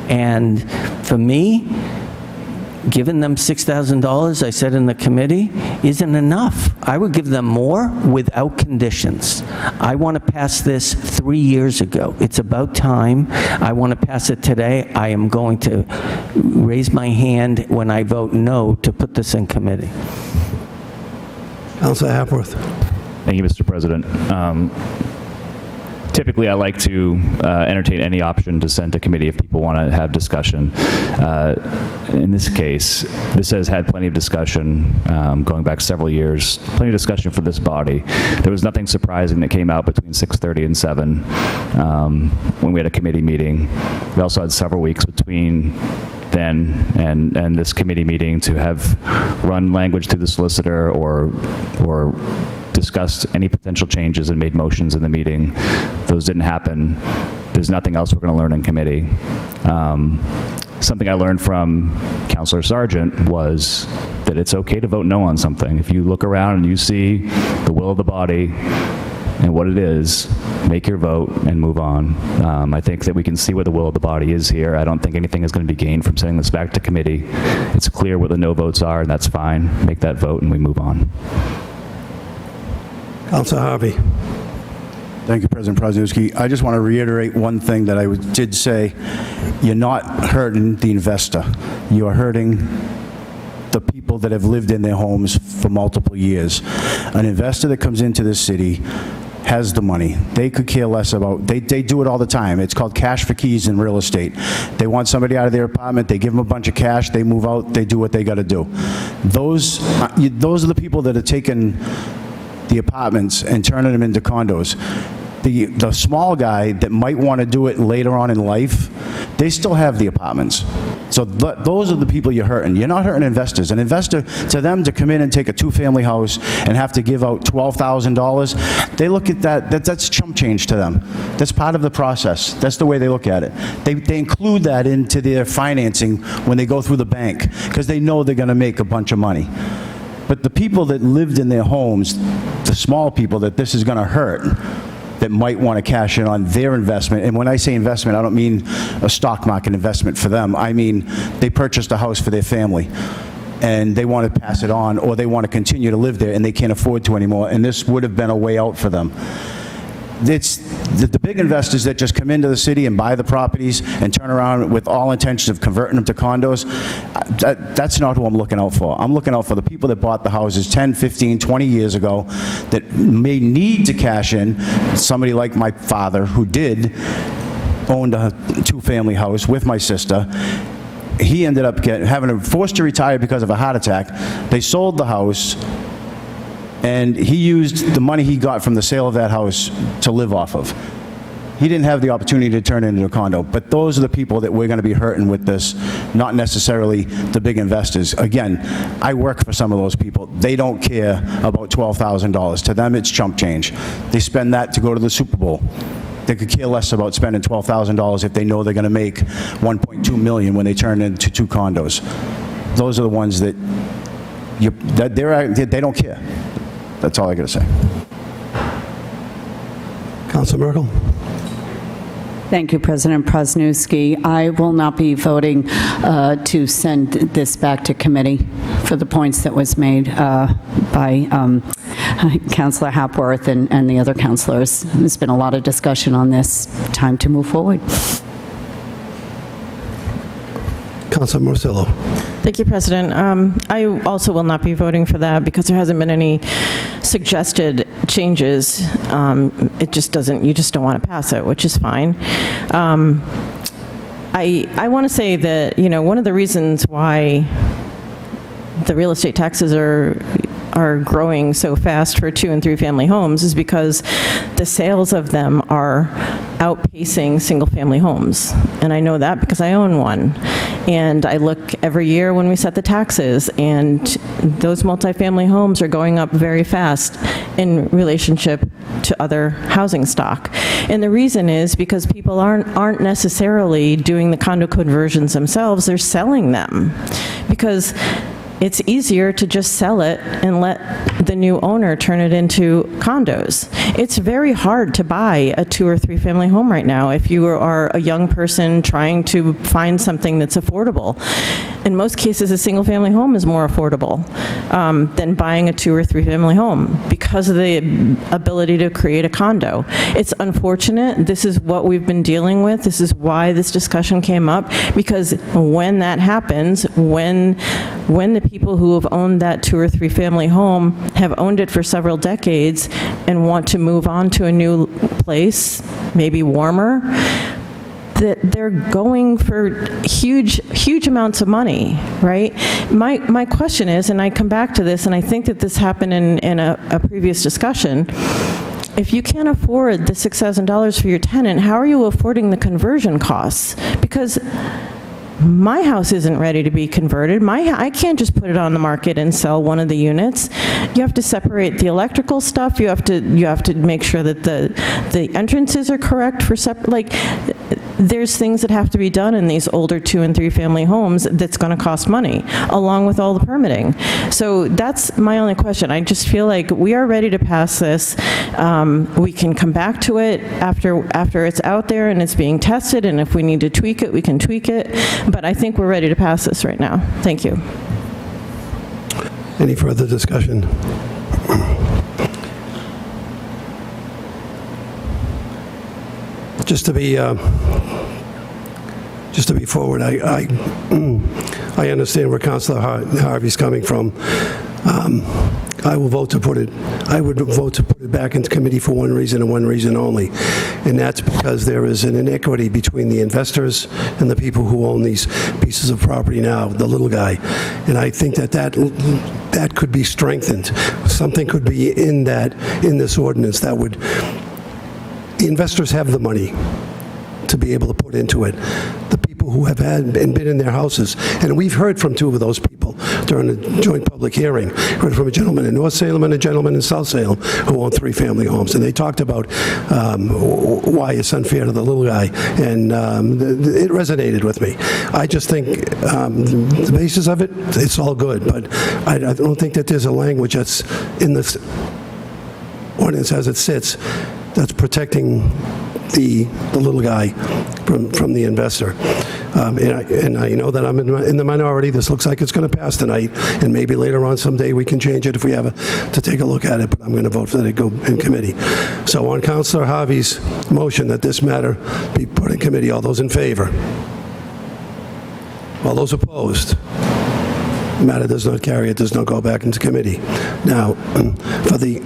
And for me, giving them $6,000, I said in the committee, isn't enough. I would give them more without conditions. I want to pass this 3 years ago. It's about time. I want to pass it today. I am going to raise my hand when I vote no to put this in committee. Councilor Hapworth. Thank you, Mr. President. Typically, I like to entertain any option to send to committee if people want to have discussion. In this case, this has had plenty of discussion going back several years, plenty of discussion for this body. There was nothing surprising that came out between 6:30 and 7 when we had a committee meeting. We also had several weeks between then and this committee meeting to have run language through the solicitor or discussed any potential changes and made motions in the meeting. Those didn't happen. There's nothing else we're going to learn in committee. Something I learned from Councilor Sargent was that it's okay to vote no on something. If you look around and you see the will of the body and what it is, make your vote and move on. I think that we can see what the will of the body is here. I don't think anything is going to be gained from sending this back to committee. It's clear what the no votes are, and that's fine. Make that vote and we move on. Councilor Harvey. Thank you, President Prosnowski. I just want to reiterate one thing that I did say. You're not hurting the investor. You are hurting the people that have lived in their homes for multiple years. An investor that comes into this city has the money. They could care less about, they do it all the time. It's called cash for keys in real estate. They want somebody out of their apartment, they give them a bunch of cash, they move out, they do what they got to do. Those are the people that are taking the apartments and turning them into condos. The small guy that might want to do it later on in life, they still have the apartments. So those are the people you're hurting. You're not hurting investors. An investor, to them to come in and take a two-family house and have to give out $12,000, they look at that's chump change to them. That's part of the process. That's the way they look at it. They include that into their financing when they go through the bank because they know they're going to make a bunch of money. But the people that lived in their homes, the small people that this is going to hurt, that might want to cash in on their investment. And when I say investment, I don't mean a stock market investment for them. I mean they purchased a house for their family and they want to pass it on, or they want to continue to live there and they can't afford to anymore, and this would have been a way out for them. It's the big investors that just come into the city and buy the properties and turn around with all intentions of converting them to condos. That's not who I'm looking out for. I'm looking out for the people that bought the houses 10, 15, 20 years ago that may need to cash in. Somebody like my father, who owned a two-family house with my sister. He ended up forced to retire because of a heart attack. They sold the house, and he used the money he got from the sale of that house to live off of. He didn't have the opportunity to turn it into a condo. But those are the people that we're going to be hurting with this, not necessarily the big investors. Again, I work for some of those people. They don't care about $12,000. To them, it's chump change. They spend that to go to the Super Bowl. They could care less about spending $12,000 if they know they're going to make $1.2 million when they turn into two condos. Those are the ones that they don't care. That's all I got to say. Councilor Merkel? Thank you, President Prosnewski. I will not be voting to send this back to committee for the points that was made by Councilor Hapworth and the other councilors. There's been a lot of discussion on this. Time to move forward. Councilor Morcillo? Thank you, President. I also will not be voting for that because there hasn't been any suggested changes. It just doesn't, you just don't want to pass it, which is fine. I want to say that, one of the reasons why the real estate taxes are growing so fast for 2- and 3-family homes is because the sales of them are outpacing single-family homes. And I know that because I own one. And I look every year when we set the taxes, and those multifamily homes are going up very fast in relationship to other housing stock. And the reason is because people aren't necessarily doing the condo conversions themselves, they're selling them. Because it's easier to just sell it and let the new owner turn it into condos. It's very hard to buy a 2- or 3-family home right now if you are a young person trying to find something that's affordable. In most cases, a single-family home is more affordable than buying a 2- or 3-family home because of the ability to create a condo. It's unfortunate. This is what we've been dealing with. This is why this discussion came up, because when that happens, when the people who have owned that 2- or 3-family home have owned it for several decades and want to move on to a new place, maybe warmer, that they're going for huge amounts of money, right? My question is, and I come back to this, and I think that this happened in a previous discussion, if you can't afford the $6,000 for your tenant, how are you affording the conversion costs? Because my house isn't ready to be converted. I can't just put it on the market and sell one of the units. You have to separate the electrical stuff. You have to make sure that the entrances are correct for there's things that have to be done in these older 2- and 3-family homes that's going to cost money, along with all the permitting. So that's my only question. I just feel like we are ready to pass this. We can come back to it after it's out there and it's being tested, and if we need to tweak it, we can tweak it. But I think we're ready to pass this right now. Thank you. Any further discussion? Just to be forward, I understand where Councilor Harvey's coming from. I would vote to put it back into committee for one reason and one reason only, and that's because there is an inequity between the investors and the people who own these pieces of property now, the little guy. And I think that could be strengthened. Something could be in this ordinance that would, the investors have the money to be able to put into it. The people who have had and been in their houses, and we've heard from two of those people during a joint public hearing. Heard from a gentleman in North Salem and a gentleman in South Salem who own 3-family homes, and they talked about why it's unfair to the little guy, and it resonated with me. I just think the basis of it, it's all good, but I don't think that there's a language that's in this ordinance as it sits that's protecting the little guy from the investor. And I know that I'm in the minority. This looks like it's going to pass tonight, and maybe later on someday we can change it if we have to take a look at it, but I'm going to vote for that it go in committee. So on Councillor Harvey's motion that this matter be put in committee, all those in favor? All those opposed? The matter does not carry. It does not go back into committee. Now, for the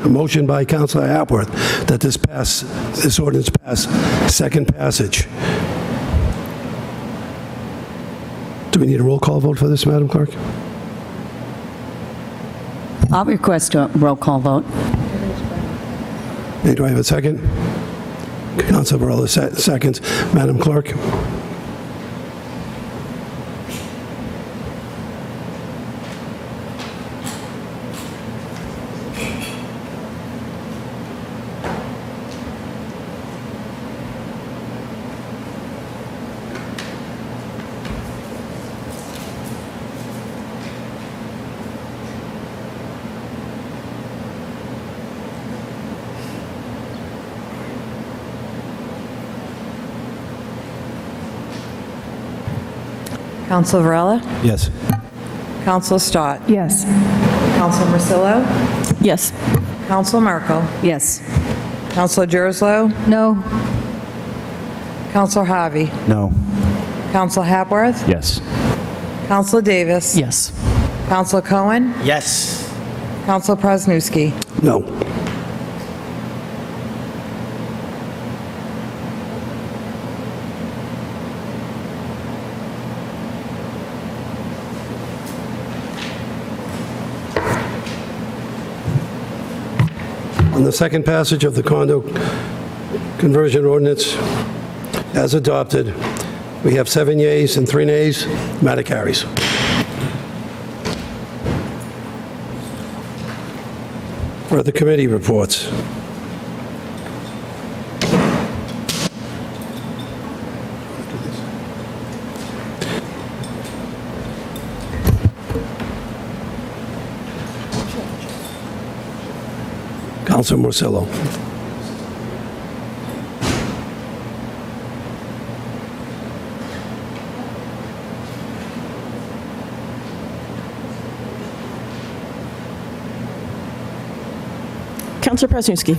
motion by Councillor Hapworth that this ordinance pass second passage. Do we need a roll call vote for this, Madam Clerk? I'll request a roll call vote. Hey, do I have a second? Councilor Varela seconds. Madam Clerk? Council Varela? Yes. Council Stott? Yes. Council Marcillo? Yes. Council Merkel? Yes. Councilor Gerslow? No. Councilor Harvey? No. Councilor Hapworth? Yes. Councilor Davis? Yes. Councilor Cohen? Yes. Councilor Presnowski? No. On the second passage of the condo conversion ordinance as adopted, we have 7 yeas and 3 nays. Matter carries. Further committee reports. Councilor Morcillo. Councillor Presnowski.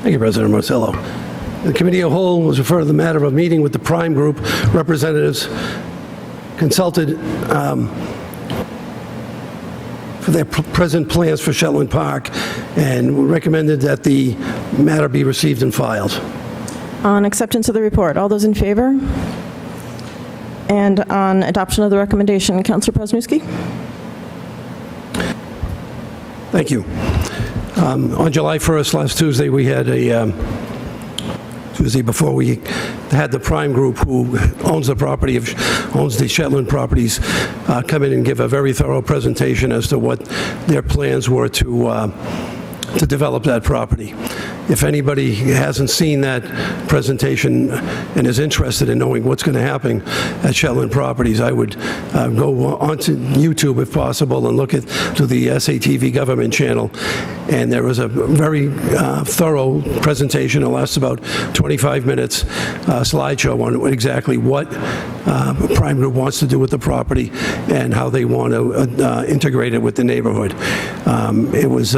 Thank you, President Marcello. The committee of whole was referred to the matter of a meeting with the Prime Group representatives consulted for their present plans for Shetland Park and recommended that the matter be received and filed. On acceptance of the report, all those in favor? And on adoption of the recommendation, Councillor Presnowski? Thank you. On July 1st, last Tuesday, we had Tuesday before we had the Prime Group, who owns the property owns the Shetland properties, come in and give a very thorough presentation as to what their plans were to develop that property. If anybody hasn't seen that presentation and is interested in knowing what's going to happen at Shetland Properties, I would go onto YouTube if possible and look to the SATV government channel. And there was a very thorough presentation. It lasts about 25 minutes, slideshow on exactly what Prime Group wants to do with the property and how they want to integrate it with the neighborhood. It was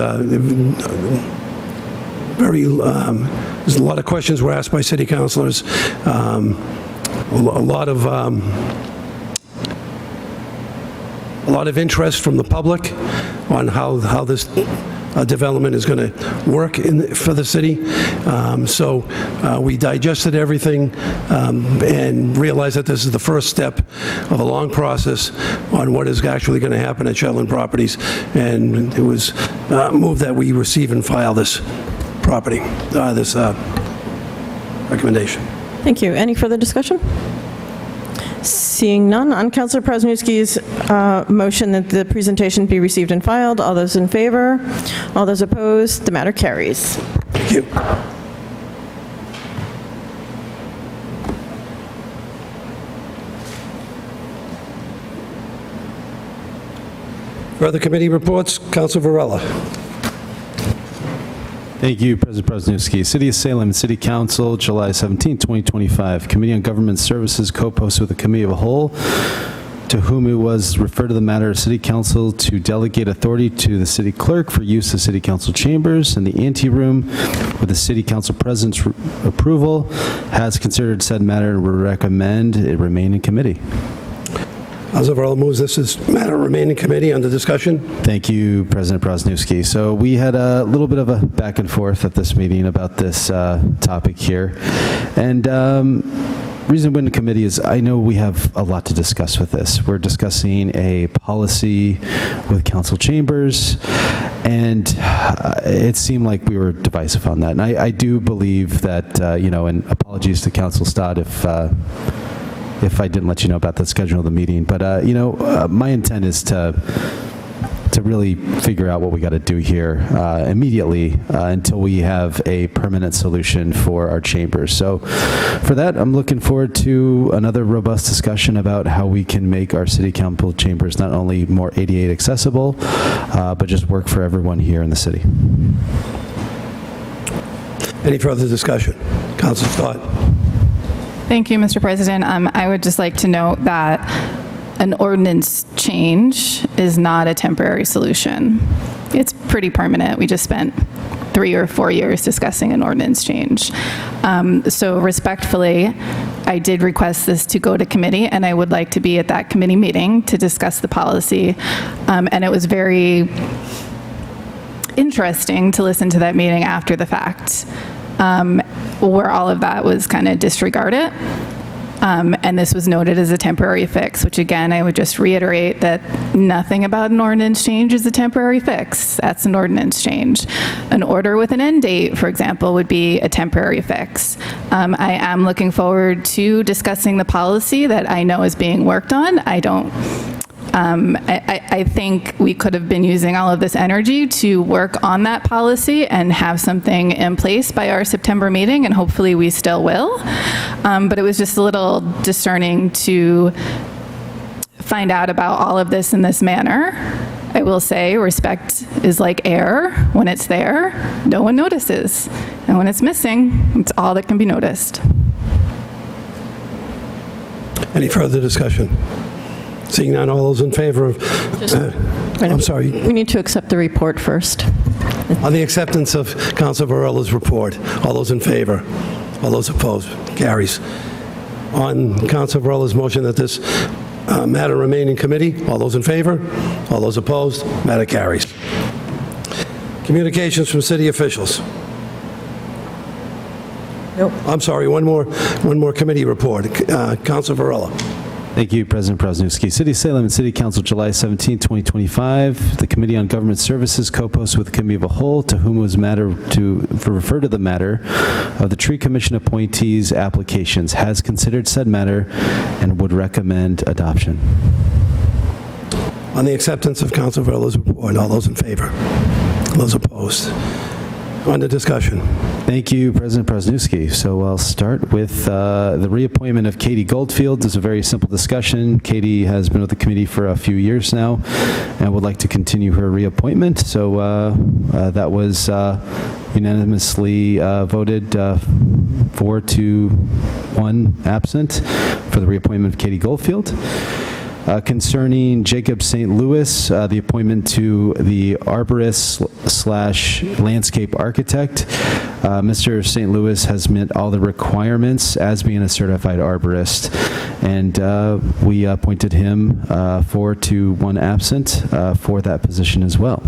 there's a lot of questions were asked by city councilors. a lot of interest from the public on how this development is going to work for the city. So we digested everything and realized that this is the first step of a long process on what is actually going to happen at Shetland Properties. And it was moved that we receive and file this this recommendation. Thank you. Any further discussion? Seeing none, on Councilor Presnowski's motion that the presentation be received and filed, all those in favor? All those opposed? The matter carries. Thank you. Further committee reports, Councilor Varela. Thank you, President Presnowski. City of Salem, City Council, July 17, 2025. Committee on Government Services co-posted with the Committee of a Whole, to whom it was referred to the matter of City Council to delegate authority to the City Clerk for use of City Council chambers in the anteroom with the City Council President's approval, has considered said matter and will recommend it remain in committee. Councilor Varela moves this matter remain in committee under discussion. Thank you, President Presnowski. So we had a little bit of a back and forth at this meeting about this topic here. And reason we're in the committee is I know we have a lot to discuss with this. We're discussing a policy with council chambers, and it seemed like we were divisive on that. And I do believe that, and apologies to Council Stott if I didn't let you know about the schedule of the meeting. But, my intent is to really figure out what we got to do here immediately until we have a permanent solution for our chambers. So for that, I'm looking forward to another robust discussion about how we can make our city council chambers not only more ADA accessible, but just work for everyone here in the city. Any further discussion? Councilor Stott. Thank you, Mr. President. I would just like to note that an ordinance change is not a temporary solution. It's pretty permanent. We just spent 3 or 4 years discussing an ordinance change. So respectfully, I did request this to go to committee, and I would like to be at that committee meeting to discuss the policy. And it was very interesting to listen to that meeting after the fact, where all of that was kind of disregarded. And this was noted as a temporary fix, which again, I would just reiterate that nothing about an ordinance change is a temporary fix. That's an ordinance change. An order with an end date, for example, would be a temporary fix. I am looking forward to discussing the policy that I know is being worked on. I think we could have been using all of this energy to work on that policy and have something in place by our September meeting, and hopefully we still will. But it was just a little discerning to find out about all of this in this manner. I will say respect is like air. When it's there, no one notices. And when it's missing, it's all that can be noticed. Any further discussion? Seeing none, all those in favor of... I'm sorry. We need to accept the report first. On the acceptance of Councilor Varela's report, all those in favor? All those opposed? Carries. On Councilor Varela's motion that this matter remain in committee, all those in favor? All those opposed? Matter carries. Communications from city officials. Nope. I'm sorry, one more committee report. Councilor Varela. Thank you, President Presnowski. City of Salem and City Council, July 17, 2025. The Committee on Government Services co-posted with the Committee of a Whole, to whom was refer to the matter of the Tree Commission appointees' applications, has considered said matter and would recommend adoption. On the acceptance of Councilor Varela's report, all those in favor? All those opposed? On the discussion. Thank you, President Presnowski. So I'll start with the reappointment of Katie Goldfield. This is a very simple discussion. Katie has been with the committee for a few years now and would like to continue her reappointment. So that was unanimously voted 4-1 absent for the reappointment of Katie Goldfield. Concerning Jacob St. Louis, the appointment to the arborist/landscape architect, Mr. St. Louis has met all the requirements as being a certified arborist, and we appointed him 4 to 1 absent for that position as well.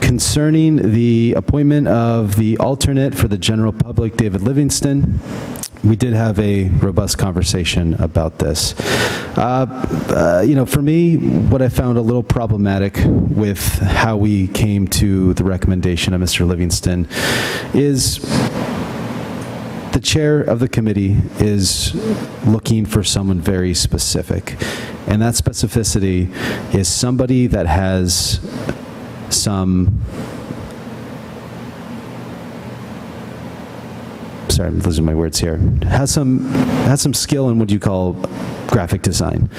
Concerning the appointment of the alternate for the general public, David Livingston, we did have a robust conversation about this. For me, what I found a little problematic with how we came to the recommendation of Mr. Livingston is the chair of the committee is looking for someone very specific. And that specificity is somebody that has some... Sorry, I'm losing my words here. Has some skill in what you call graphic design.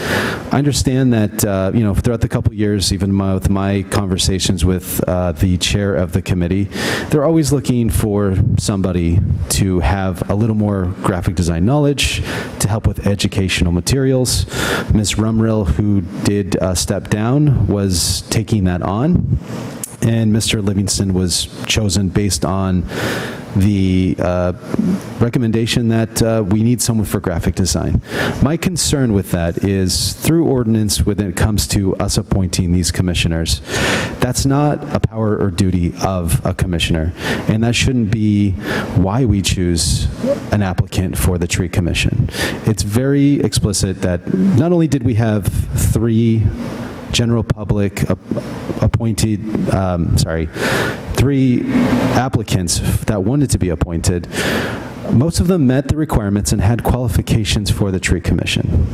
I understand that, throughout the couple years, even with my conversations with the chair of the committee, they're always looking for somebody to have a little more graphic design knowledge to help with educational materials. Ms. Rumrill, who did step down, was taking that on, and Mr. Livingston was chosen based on the recommendation that we need someone for graphic design. My concern with that is through ordinance when it comes to us appointing these commissioners, that's not a power or duty of a commissioner, and that shouldn't be why we choose an applicant for the tree commission. It's very explicit that not only did we have 3 general public appointed, 3 applicants that wanted to be appointed. Most of them met the requirements and had qualifications for the tree commission.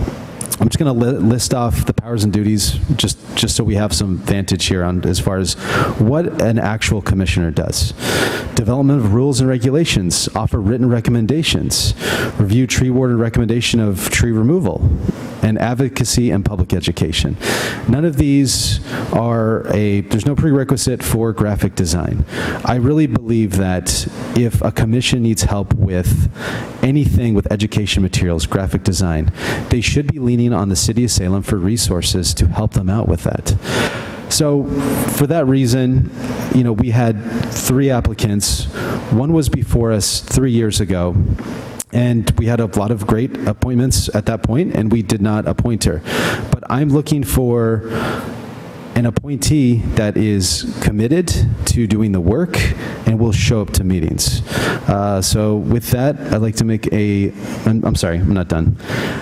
I'm just going to list off the powers and duties just so we have some vantage here on as far as what an actual commissioner does. Development of rules and regulations, offer written recommendations, review tree warden recommendation of tree removal, and advocacy and public education. None of these there's no prerequisite for graphic design. I really believe that if a commission needs help with anything with education materials, graphic design, they should be leaning on the City of Salem for resources to help them out with that. So for that reason, we had 3 applicants. One was before us 3 years ago, and we had a lot of great appointments at that point, and we did not appoint her. But I'm looking for an appointee that is committed to doing the work and will show up to meetings. So with that, I'd like to make I'm sorry, I'm not done.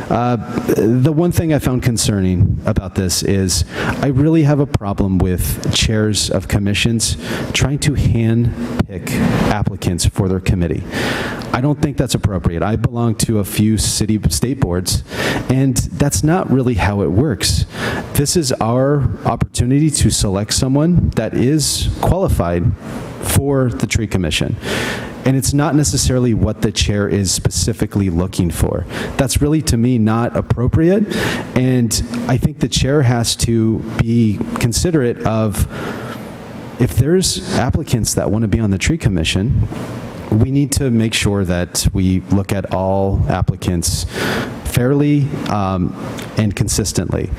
The one thing I found concerning about this is I really have a problem with chairs of commissions trying to hand-pick applicants for their committee. I don't think that's appropriate. I belong to a few state boards, and that's not really how it works. This is our opportunity to select someone that is qualified for the tree commission. And it's not necessarily what the chair is specifically looking for. That's really, to me, not appropriate. And I think the chair has to be considerate of if there's applicants that want to be on the tree commission, we need to make sure that we look at all applicants fairly and consistently.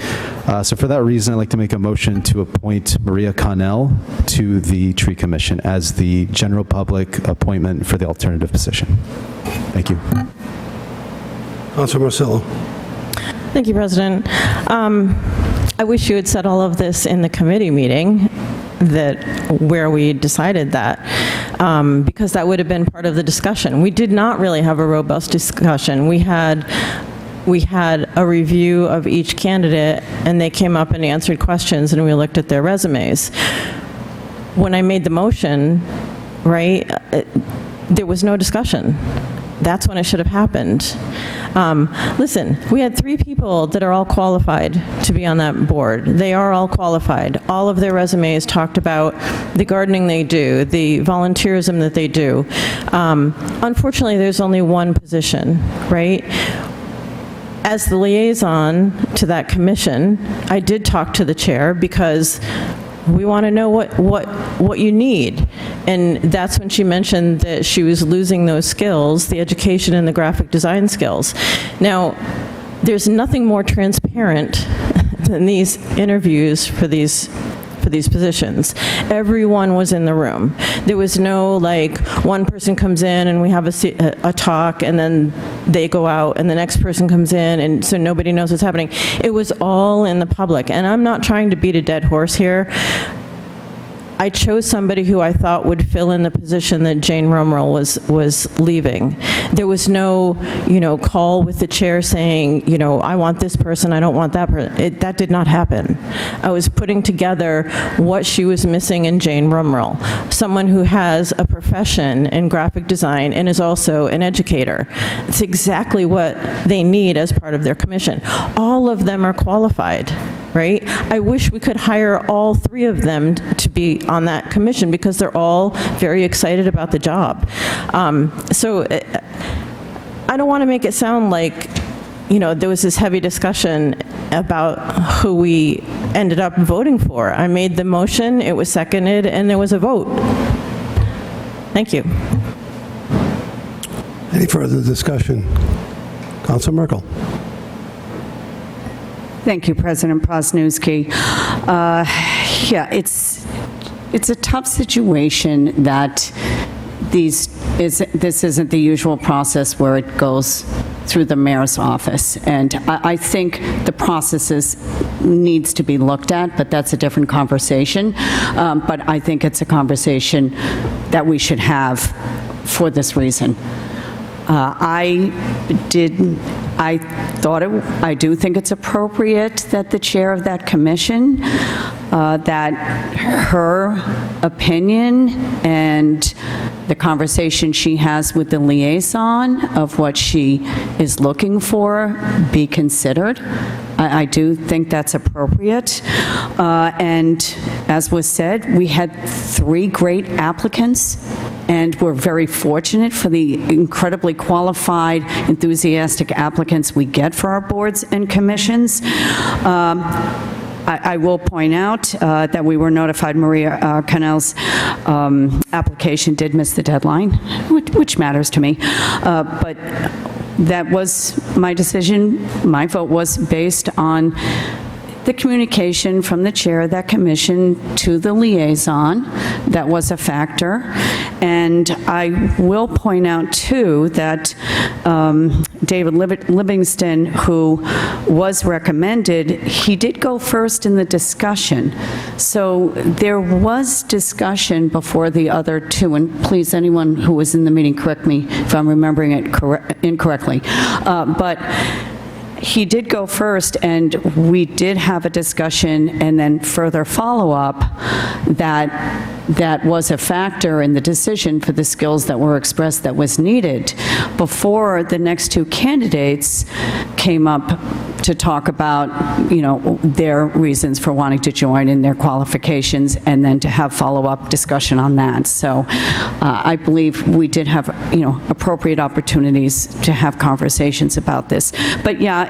So for that reason, I'd like to make a motion to appoint Maria Connell to the Tree Commission as the general public appointment for the alternative position. Thank you. Councilor Marcello. Thank you, President. I wish you had said all of this in the committee meeting where we decided that, because that would have been part of the discussion. We did not really have a robust discussion. We had a review of each candidate, and they came up and answered questions, and we looked at their resumes. When I made the motion, right, there was no discussion. That's when it should have happened. Listen, we had 3 people that are all qualified to be on that board. They are all qualified. All of their resumes talked about the gardening they do, the volunteerism that they do. Unfortunately, there's only one position, right? As the liaison to that commission, I did talk to the chair because we want to know what you need. And that's when she mentioned that she was losing those skills, the education and the graphic design skills. Now, there's nothing more transparent than these interviews for these positions. Everyone was in the room. There was no, like, one person comes in and we have a talk, and then they go out, and the next person comes in, and so nobody knows what's happening. It was all in the public, and I'm not trying to beat a dead horse here. I chose somebody who I thought would fill in the position that Jane Rumrell was leaving. There was no, call with the chair saying, I want this person, I don't want that person. That did not happen. I was putting together what she was missing in Jane Rumrell, someone who has a profession in graphic design and is also an educator. It's exactly what they need as part of their commission. All of them are qualified, right? I wish we could hire all three of them to be on that commission because they're all very excited about the job. So I don't want to make it sound like, there was this heavy discussion about who we ended up voting for. I made the motion, it was seconded, and there was a vote. Thank you. Any further discussion? Councilor Merkel. Thank you, President Prosnewski. Yeah, it's a tough situation that this isn't the usual process where it goes through the mayor's office. And I think the processes needs to be looked at, but that's a different conversation. But I think it's a conversation that we should have for this reason. I do think it's appropriate that the chair of that commission, that her opinion and the conversation she has with the liaison of what she is looking for be considered. I do think that's appropriate. And as was said, we had 3 great applicants, and we're very fortunate for the incredibly qualified, enthusiastic applicants we get for our boards and commissions. I will point out that we were notified Maria Cannell's application did miss the deadline, which matters to me. But that was my decision. My vote was based on the communication from the chair of that commission to the liaison. That was a factor. And I will point out, too, that David Livingston, who was recommended, he did go first in the discussion. So there was discussion before the other 2. And please, anyone who was in the meeting, correct me if I'm remembering it incorrectly. But he did go first, and we did have a discussion and then further follow-up that was a factor in the decision for the skills that were expressed that was needed before the next 2 candidates came up to talk about, their reasons for wanting to join and their qualifications, and then to have follow-up discussion on that. So I believe we did have, appropriate opportunities to have conversations about this. But yeah,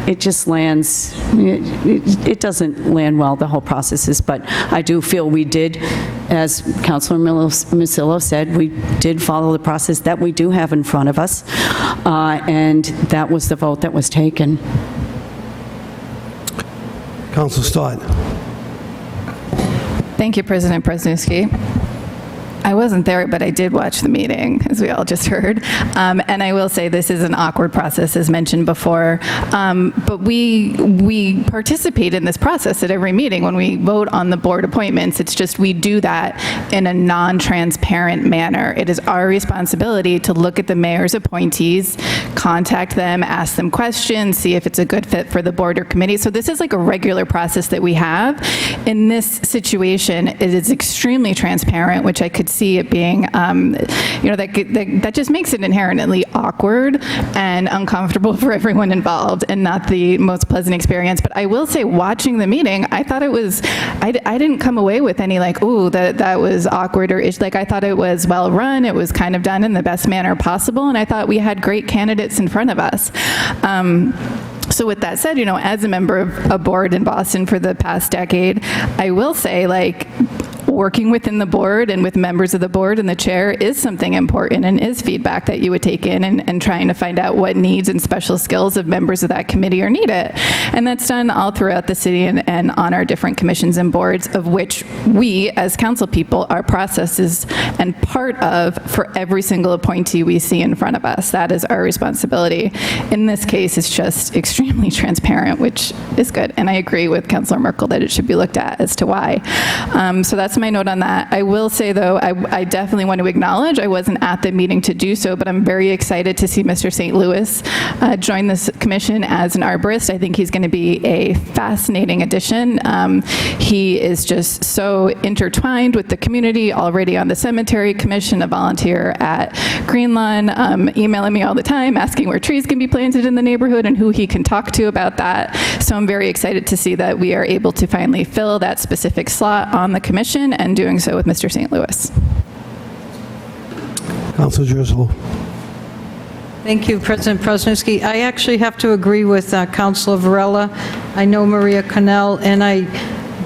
it just lands, it doesn't land well, the whole processes, but I do feel we did, as Councilor Musillo said, we did follow the process that we do have in front of us, and that was the vote that was taken. Councilor Stott. Thank you, President Prosnewski. I wasn't there, but I did watch the meeting, as we all just heard. And I will say this is an awkward process, as mentioned before. But we participate in this process at every meeting when we vote on the board appointments. It's just we do that in a non-transparent manner. It is our responsibility to look at the mayor's appointees, contact them, ask them questions, see if it's a good fit for the board or committee. So this is like a regular process that we have. In this situation, it is extremely transparent, which I could see it being, that just makes it inherently awkward and uncomfortable for everyone involved, and not the most pleasant experience. But I will say, watching the meeting, I thought it was, I didn't come away with any like, ooh, that was awkward, or like, I thought it was well run. It was kind of done in the best manner possible, and I thought we had great candidates in front of us. So with that said, as a member of a board in Boston for the past decade, I will say, like, working within the board and with members of the board and the chair is something important and is feedback that you would take in and trying to find out what needs and special skills of members of that committee are needed. And that's done all throughout the city and on our different commissions and boards, of which we, as council people, are processes and part of for every single appointee we see in front of us. That is our responsibility. In this case, it's just extremely transparent, which is good. And I agree with Councilor Merkel that it should be looked at as to why. So that's my note on that. I will say, though, I definitely want to acknowledge I wasn't at the meeting to do so, but I'm very excited to see Mr. St. Louis join this commission as an arborist. I think he's going to be a fascinating addition. He is just so intertwined with the community, already on the cemetery commission, a volunteer at Greenlawn, emailing me all the time, asking where trees can be planted in the neighborhood and who he can talk to about that. So I'm very excited to see that we are able to finally fill that specific slot on the commission, and doing so with Mr. St. Louis. Councilor Driscoll. Thank you, President Prosnowski. I actually have to agree with Councilor Varela. I know Maria Cannell, and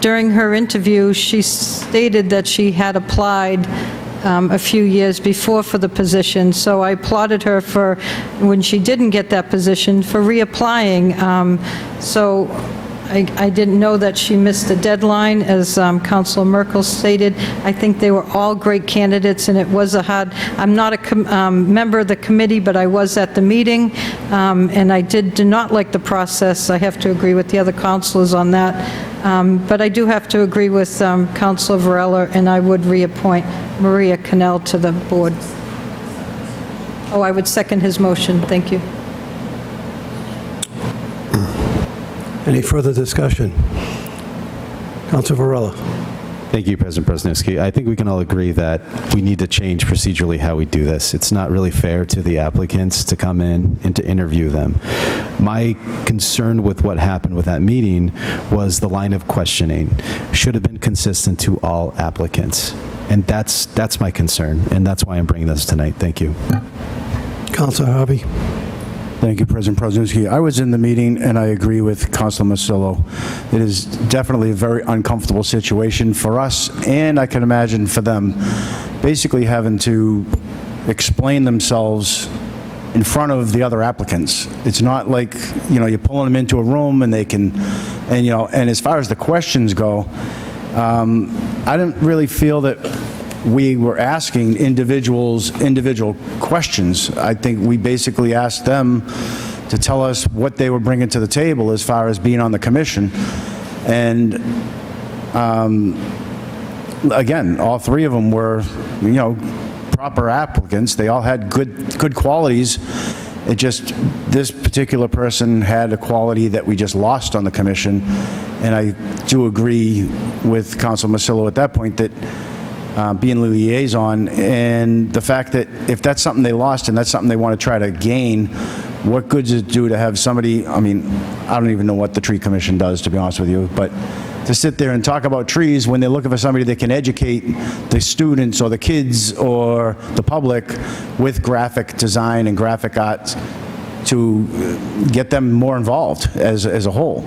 during her interview, she stated that she had applied a few years before for the position, so I applauded her for, when she didn't get that position, for reapplying. So I didn't know that she missed the deadline, as Councilor Merkel stated. I think they were all great candidates, and it was a hard, I'm not a member of the committee, but I was at the meeting, and I do not like the process. I have to agree with the other councilors on that. But I do have to agree with Councilor Varela, and I would reappoint Maria Cannell to the board. Oh, I would second his motion. Thank you. Any further discussion? Councilor Varela. Thank you, President Prosnowski. I think we can all agree that we need to change procedurally how we do this. It's not really fair to the applicants to come in and to interview them. My concern with what happened with that meeting was the line of questioning should have been consistent to all applicants. And that's my concern, and that's why I'm bringing this tonight. Thank you. Councilor Harvey. Thank you, President Prosnowski. I was in the meeting, and I agree with Councilor Masillo. It is definitely a very uncomfortable situation for us, and I can imagine for them, basically having to explain themselves in front of the other applicants. It's not like, you're pulling them into a room and they can, and as far as the questions go, I didn't really feel that we were asking individual questions. I think we basically asked them to tell us what they were bringing to the table as far as being on the commission. And again, all three of them were, proper applicants. They all had good qualities. It just, this particular person had a quality that we just lost on the commission. And I do agree with Councilor Masillo at that point that being the liaison, and the fact that if that's something they lost and that's something they want to try to gain, what good does it do to have somebody, I don't even know what the tree commission does, to be honest with you, but to sit there and talk about trees when they're looking for somebody that can educate the students or the kids or the public with graphic design and graphic arts to get them more involved as a whole.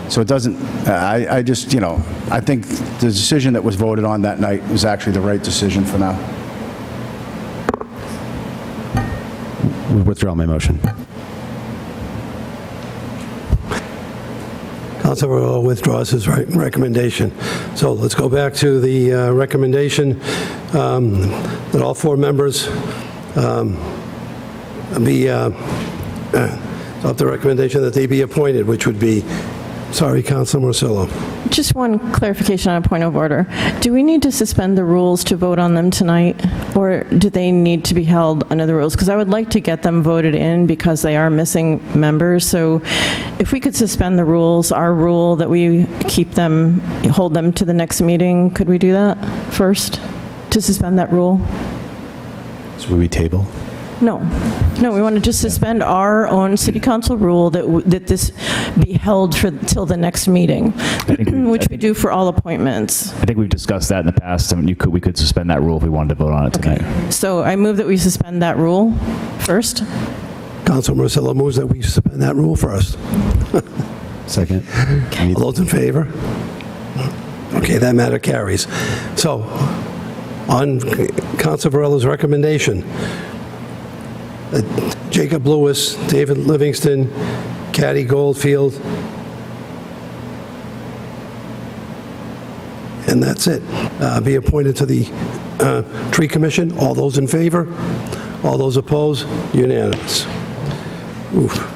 So it doesn't, I just, I think the decision that was voted on that night was actually the right decision for now. We withdraw my motion. Councilor withdraws his recommendation. So let's go back to the recommendation that all four members be, of the recommendation that they be appointed, which would be, sorry, Councilor Marcillo. Just one clarification on a point of order. Do we need to suspend the rules to vote on them tonight, or do they need to be held under the rules? Because I would like to get them voted in because they are missing members. So if we could suspend the rules, our rule that we hold them to the next meeting, could we do that first, to suspend that rule? So will we table? No, we want to just suspend our own city council rule that this be held till the next meeting, which we do for all appointments. I think we've discussed that in the past. We could suspend that rule if we wanted to vote on it tonight. Okay. So I move that we suspend that rule first. Councilor Marcillo moves that we suspend that rule first. Second. All those in favor? Okay, that matter carries. So, on Council Varela's recommendation, Jacob Lewis, David Livingston, Caddy Goldfield, and that's it, be appointed to the Tree Commission. All those in favor? All those opposed? Unanimous. Oof.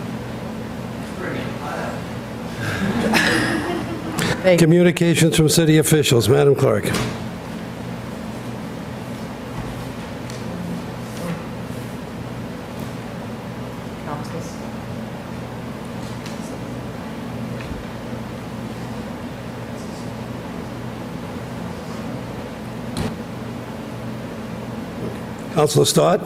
Communications from city officials. Madam Clerk. Councilor Stott?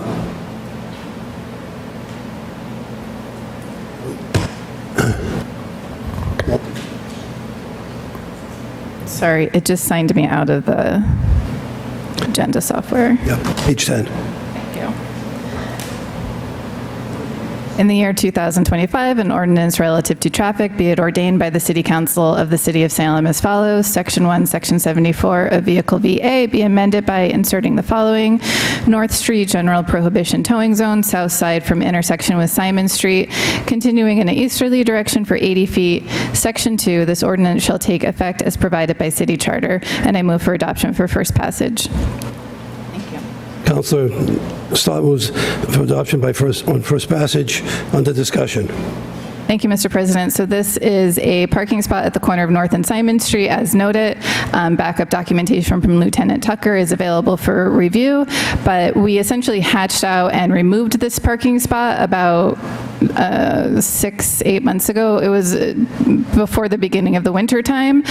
Sorry, it just signed me out of the agenda software. Yep, page 10. Thank you. In the year 2025, an ordinance relative to traffic be it ordained by the City Council of the City of Salem as follows. Section 1, Section 74 of Vehicle VA be amended by inserting the following. North Street General Prohibition Towing Zone, south side from intersection with Simon Street, continuing in an easterly direction for 80 feet. Section 2, this ordinance shall take effect as provided by city charter, and I move for adoption for first passage. Councilor Stott moves for adoption by on first passage. Under discussion. Thank you, Mr. President. So this is a parking spot at the corner of North and Simon Street, as noted. Backup documentation from Lieutenant Tucker is available for review, but we essentially hatched out and removed this parking spot about 6-8 months ago. It was before the beginning of the winter time,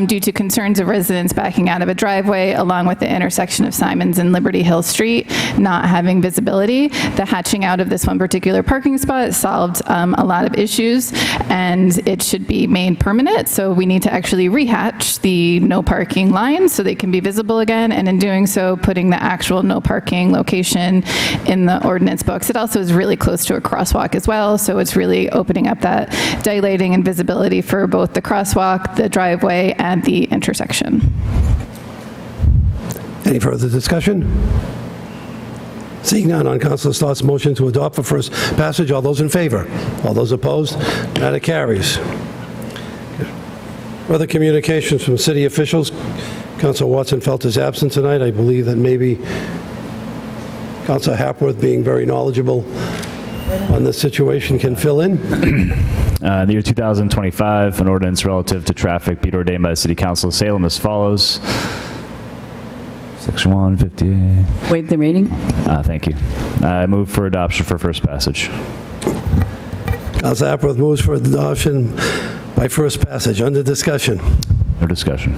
due to concerns of residents backing out of a driveway along with the intersection of Simons and Liberty Hill Street not having visibility. The hatching out of this one particular parking spot solved a lot of issues, and it should be made permanent. So we need to actually rehatch the no parking lines so they can be visible again, and in doing so, putting the actual no parking location in the ordinance books. It also is really close to a crosswalk as well, so it's really opening up that dilating and visibility for both the crosswalk, the driveway, and the intersection. Any further discussion? Seeing none, on Councilor Stott's motion to adopt for first passage, all those in favor? All those opposed? Matter carries. Further communications from city officials. Councilor Watson felt is absent tonight. I believe that maybe Councilor Hapworth, being very knowledgeable on this situation, can fill in. In the year 2025, an ordinance relative to traffic be ordained by the City Council of Salem as follows. Section 158. Waive the reading. Thank you. I move for adoption for first passage. Councilor Hapworth moves for adoption by first passage. Under discussion. No discussion.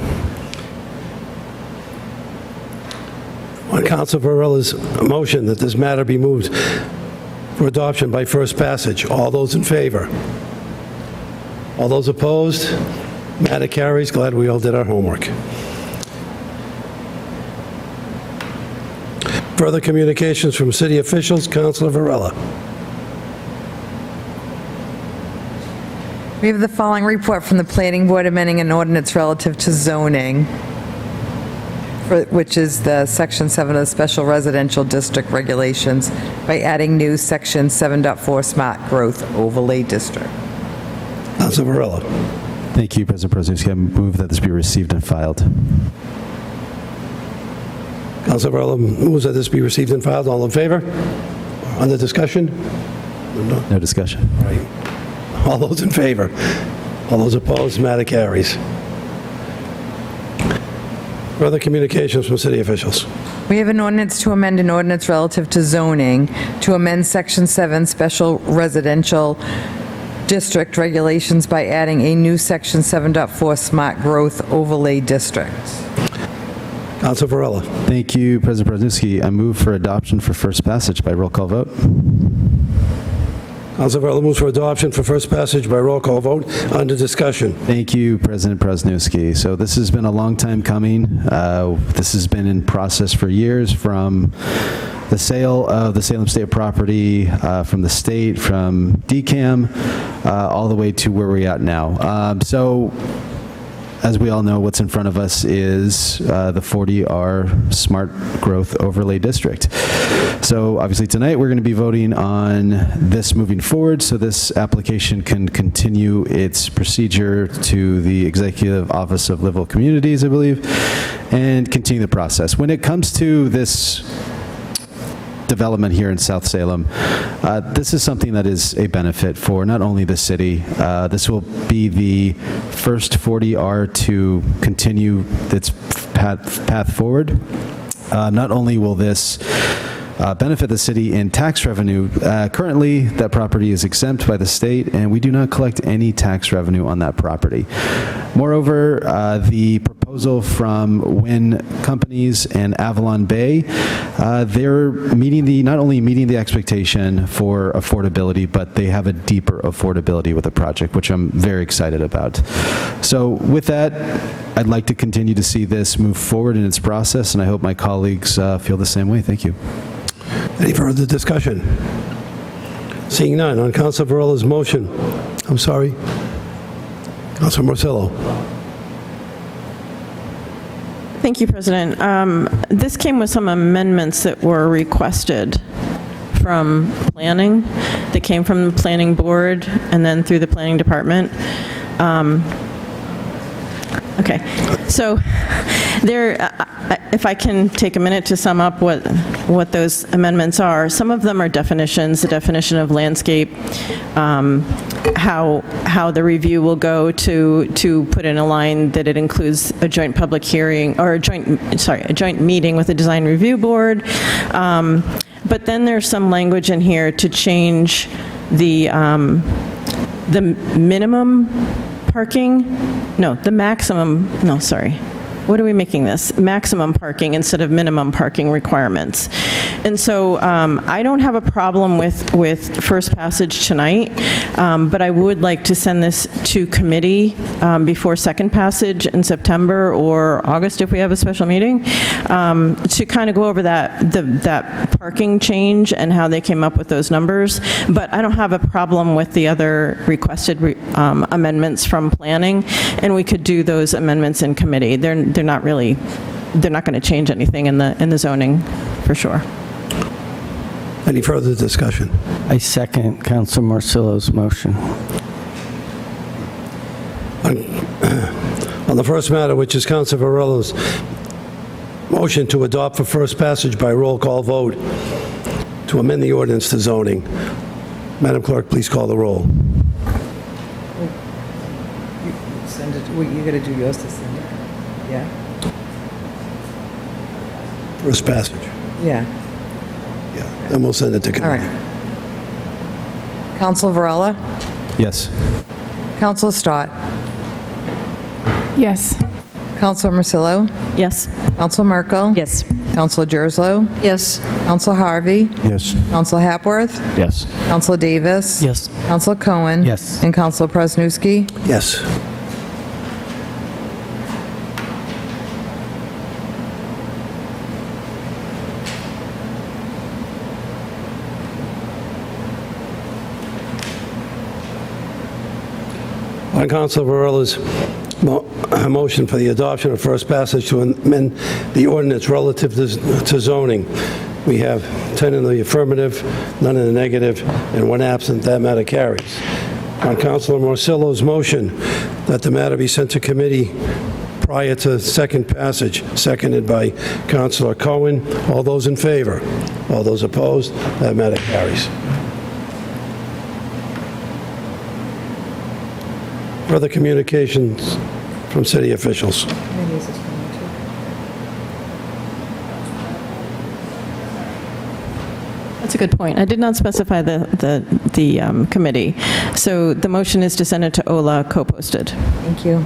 On Councilor Varela's motion that this matter be moved for adoption by first passage, all those in favor? All those opposed? Matter carries. Glad we all did our homework. Further communications from city officials. Councilor Varela. We have the following report from the Planning Board amending an ordinance relative to zoning, which is the Section 7 of the Special Residential District Regulations, by adding new Section 7.4 Smart Growth Overlay District. Councilor Varela. Thank you, President Prezinski. I move that this be received and filed. Councilor Varela moves that this be received and filed. All in favor? Under discussion? No discussion. All right. All those in favor? All those opposed? Matter carries. Further communications from city officials. We have an ordinance to amend an ordinance relative to zoning, to amend Section 7 Special Residential District Regulations by adding a new Section 7.4 Smart Growth Overlay District. Councilor Varela. Thank you, President Prezinski. I move for adoption for first passage by roll call vote. Councilor Varela moves for adoption for first passage by roll call vote. Under discussion. Thank you, President Prezinski. So this has been a long time coming. This has been in process for years, from the sale of the Salem State property from the state, from DCAM, all the way to where we're at now. So as we all know, what's in front of us is the 40R Smart Growth Overlay District. So obviously tonight we're going to be voting on this moving forward, so this application can continue its procedure to the Executive Office of Livable Communities, I believe, and continue the process. When it comes to this development here in South Salem, this is something that is a benefit for not only the city. This will be the first 40R to continue its path forward. Not only will this benefit the city in tax revenue. Currently, that property is exempt by the state, and we do not collect any tax revenue on that property. Moreover, the proposal from Wynn Companies and Avalon Bay, they're not only meeting the expectation for affordability, but they have a deeper affordability with the project, which I'm very excited about. So with that, I'd like to continue to see this move forward in its process, and I hope my colleagues feel the same way. Thank you. Any further discussion? Seeing none, on Councilor Varela's motion, I'm sorry, Councilor Marcillo. Thank you, President. This came with some amendments that were requested from planning, that came from the planning board and then through the planning department. Okay, so there, if I can take a minute to sum up what those amendments are. Some of them are definitions, the definition of landscape, how the review will go to put in a line that it includes a joint public hearing, or a joint meeting with the design review board. But then there's some language in here to change the minimum parking, the maximum, what are we making this? Maximum parking instead of minimum parking requirements. And so I don't have a problem with first passage tonight, but I would like to send this to committee before second passage in September or August if we have a special meeting, to kind of go over that parking change and how they came up with those numbers. But I don't have a problem with the other requested amendments from planning, and we could do those amendments in committee. They're not going to change anything in the zoning, for sure. Any further discussion? I second Councilor Marcillo's motion. On the first matter, which is Councilor Varela's motion to adopt for first passage by roll call vote to amend the ordinance to zoning. Madam Clerk, please call the roll. Send it, you got to do yours to send it. Yeah? First passage. Yeah. Yeah, then we'll send it to committee. All right. Councilor Varela? Yes. Councilor Stott? Yes. Councilor Marcillo? Yes. Councilor Merkel? Yes. Councilor Gerslow? Yes. Councilor Harvey? Yes. Councilor Hapworth? Yes. Councilor Davis? Yes. Councilor Cohen? Yes. And Councilor Presnewski? Yes. On Councilor Varela's motion for the adoption of first passage to amend the ordinance relative to zoning, we have 10 in the affirmative, none in the negative, and 1 absent. That matter carries. On Councilor Marcillo's motion that the matter be sent to committee prior to second passage, seconded by Councilor Cohen. All those in favor? All those opposed? That matter carries. Further communications from city officials. That's a good point. I did not specify the committee. So the motion is to send it to Ola, co-posted. Thank you.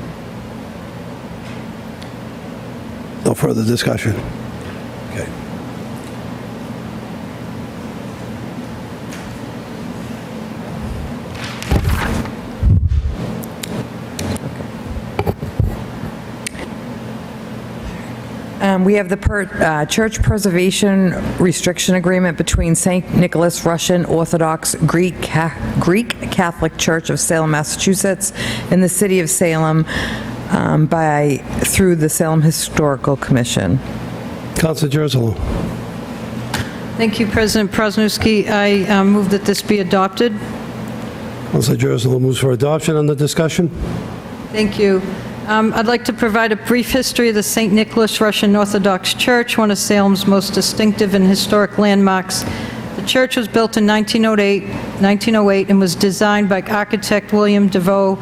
No further discussion. Okay. We have the Church Preservation Restriction Agreement between St. Nicholas Russian Orthodox Greek Catholic Church of Salem, Massachusetts, and the City of Salem through the Salem Historical Commission. Councilor Jerzalo. Thank you, President Prosnowski. I move that this be adopted. Councilor Jerzalo moves for adoption. On the discussion? Thank you. I'd like to provide a brief history of the St. Nicholas Russian Orthodox Church, one of Salem's most distinctive and historic landmarks. The church was built in 1908 and was designed by architect William Devereux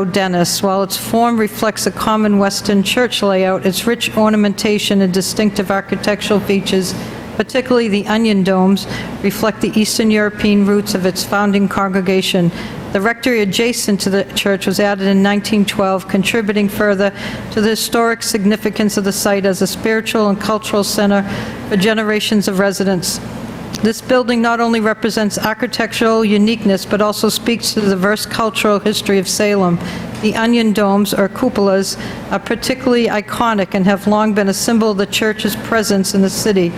Dennis. While its form reflects a common Western church layout, its rich ornamentation and distinctive architectural features, particularly the onion domes, reflect the Eastern European roots of its founding congregation. The rectory adjacent to the church was added in 1912, contributing further to the historic significance of the site as a spiritual and cultural center for generations of residents. This building not only represents architectural uniqueness, but also speaks to the diverse cultural history of Salem. The onion domes, or cupolas, are particularly iconic and have long been a symbol of the church's presence in the city.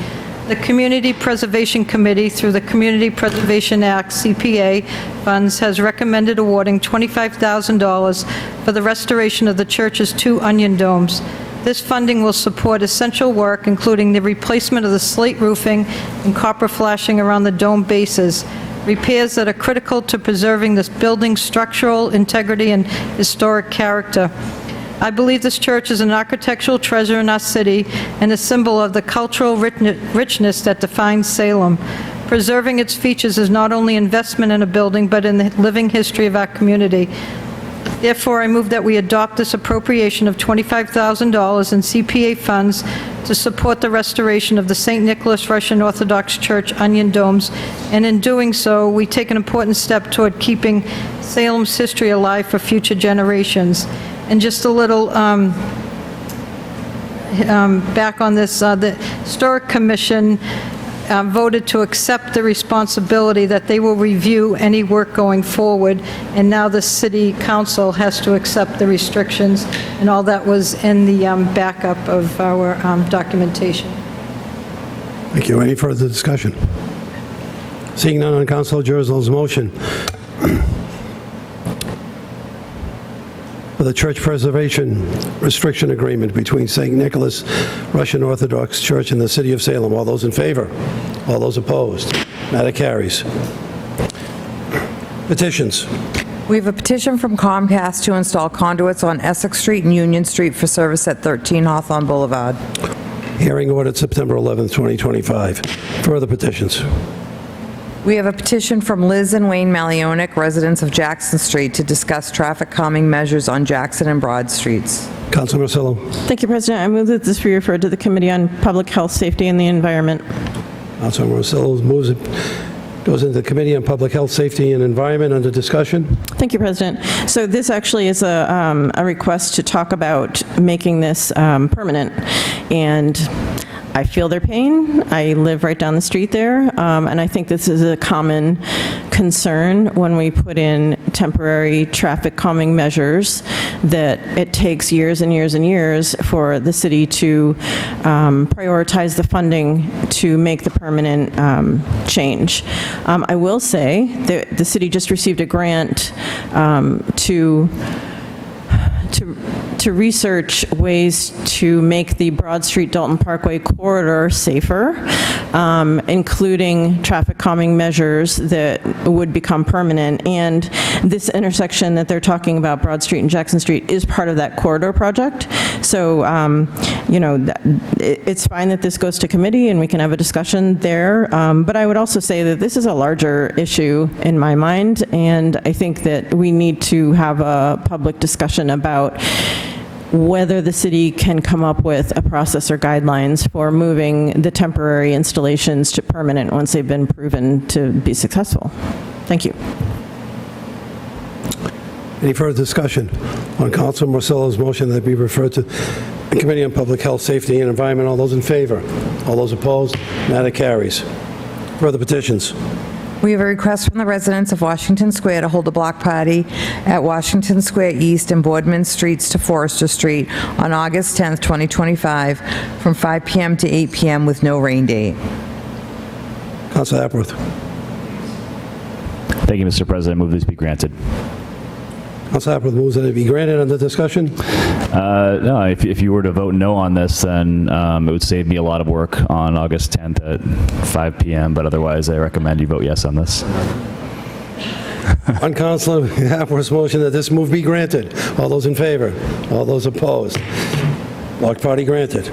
The Community Preservation Committee, through the Community Preservation Act, CPA, funds, has recommended awarding $25,000 for the restoration of the church's 2 onion domes. This funding will support essential work, including the replacement of the slate roofing and copper flashing around the dome bases, repairs that are critical to preserving this building's structural integrity and historic character. I believe this church is an architectural treasure in our city and a symbol of the cultural richness that defines Salem. Preserving its features is not only investment in a building, but in the living history of our community. Therefore, I move that we adopt this appropriation of $25,000 in CPA funds to support the restoration of the St. Nicholas Russian Orthodox Church onion domes, and in doing so, we take an important step toward keeping Salem's history alive for future generations. And just a little back on this, the Historic Commission voted to accept the responsibility that they will review any work going forward, and now the City Council has to accept the restrictions, and all that was in the backup of our documentation. Thank you. Any further discussion? Seeing none on Councilor Jerzalo's motion for the church preservation restriction agreement between St. Nicholas Russian Orthodox Church and the City of Salem. All those in favor? All those opposed? Matter carries. Petitions. We have a petition from Comcast to install conduits on Essex Street and Union Street for service at 13 Hawthorne Boulevard. Hearing ordered September 11th, 2025. Further petitions. We have a petition from Liz and Wayne Malionic, residents of Jackson Street, to discuss traffic calming measures on Jackson and Broad Streets. Councilor Marcello. Thank you, President. I move that this be referred to the Committee on Public Health, Safety, and the Environment. Councilor Marcello moves it, goes into the Committee on Public Health, Safety, and Environment under discussion. Thank you, President. So this actually is a request to talk about making this permanent, and I feel their pain. I live right down the street there, and I think this is a common concern when we put in temporary traffic calming measures, that it takes years and years and years for the city to prioritize the funding to make the permanent change. I will say that the city just received a grant to research ways to make the Broad Street Dalton Parkway corridor safer, including traffic calming measures that would become permanent. And this intersection that they're talking about, Broad Street and Jackson Street, is part of that corridor project. So, you know, it's fine that this goes to committee and we can have a discussion there. But I would also say that this is a larger issue in my mind, and I think that we need to have a public discussion about whether the city can come up with a process or guidelines for moving the temporary installations to permanent once they've been proven to be successful. Thank you. Any further discussion on Councilor Marcello's motion that be referred to the Committee on Public Health, Safety, and Environment? All those in favor? All those opposed? Matter carries. Further petitions. We have a request from the residents of Washington Square to hold a block party at Washington Square East and Boardman Streets to Forester Street on August 10th, 2025, from 5 p.m. to 8 p.m. with no rain date. Councilor Appworth. Thank you, Mr. President. Move this be granted. Council Hapworth moves that it be granted. Under discussion. No, if you were to vote no on this, then it would save me a lot of work on August 10th at 5 p.m., but otherwise I recommend you vote yes on this. On Councilor Hapworth's motion that this move be granted. All those in favor? All those opposed? Block party granted.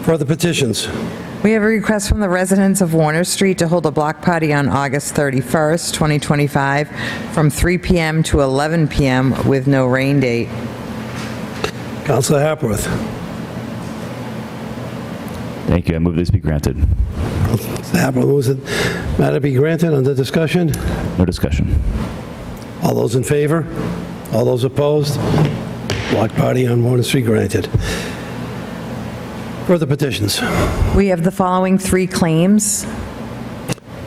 Further petitions. We have a request from the residents of Warner Street to hold a block party on August 31st, 2025, from 3 p.m. to 11 p.m. with no rain date. Councilor Hapworth. Thank you. I move this be granted. Hapworth moves that matter be granted. Under discussion. No discussion. All those in favor? All those opposed? Block party on Warner Street granted. Further petitions. We have the following 3 claims.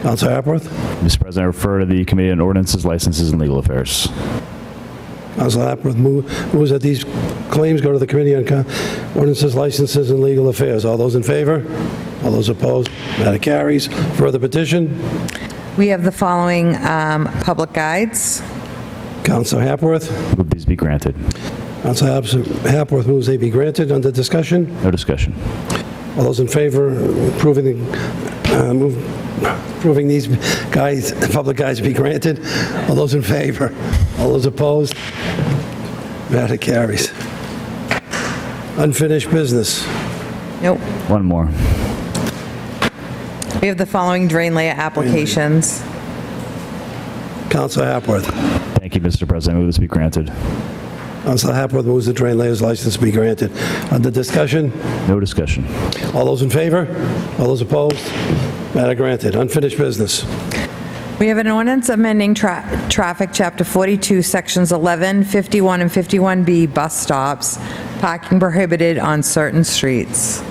Councilor Hapworth. Mr. President, I refer to the Committee on Ordinances, Licenses, and Legal Affairs. Councilor Hapworth moves that these claims go to the Committee on Ordinances, Licenses, and Legal Affairs. All those in favor? All those opposed? Matter carries. Further petition. We have the following public guides. Councilor Hapworth. Move these be granted. Councilor Hapworth moves they be granted. Under discussion. No discussion. All those in favor of approving these guides, public guides be granted? All those in favor? All those opposed? Matter carries. Unfinished business. Nope. One more. We have the following drain layer applications. Councilor Hapworth. Thank you, Mr. President. I move this be granted. Councilor Hapworth moves the drain layers license be granted. Under discussion. No discussion. All those in favor? All those opposed? Matter granted. Unfinished business. We have an ordinance amending traffic, Chapter 42, Sections 11, 51, and 51B, bus stops, parking prohibited on certain streets.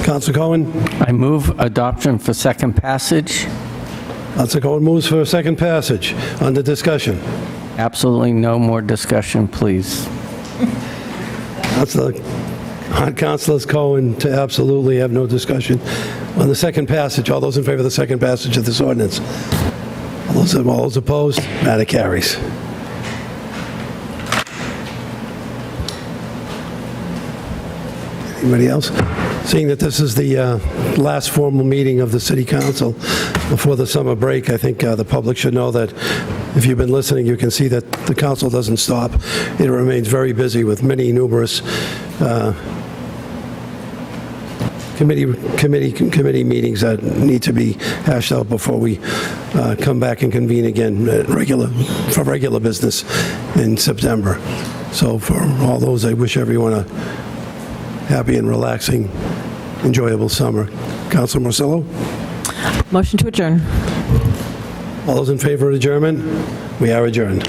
Councilor Cohen. I move adoption for second passage. Councilor Cohen moves for a second passage. Under discussion. Absolutely no more discussion, please. On Councilor Cohen to absolutely have no discussion. On the second passage, all those in favor of the second passage of this ordinance? All those opposed? Matter carries. Anybody else? Seeing that this is the last formal meeting of the City Council before the summer break, I think the public should know that if you've been listening, you can see that the council doesn't stop. It remains very busy with many numerous committee meetings that need to be hashed out before we come back and convene again for regular business in September. So for all those, I wish everyone a happy and relaxing, enjoyable summer. Councilor Marcello? Motion to adjourn. All those in favor of adjournment? We are adjourned.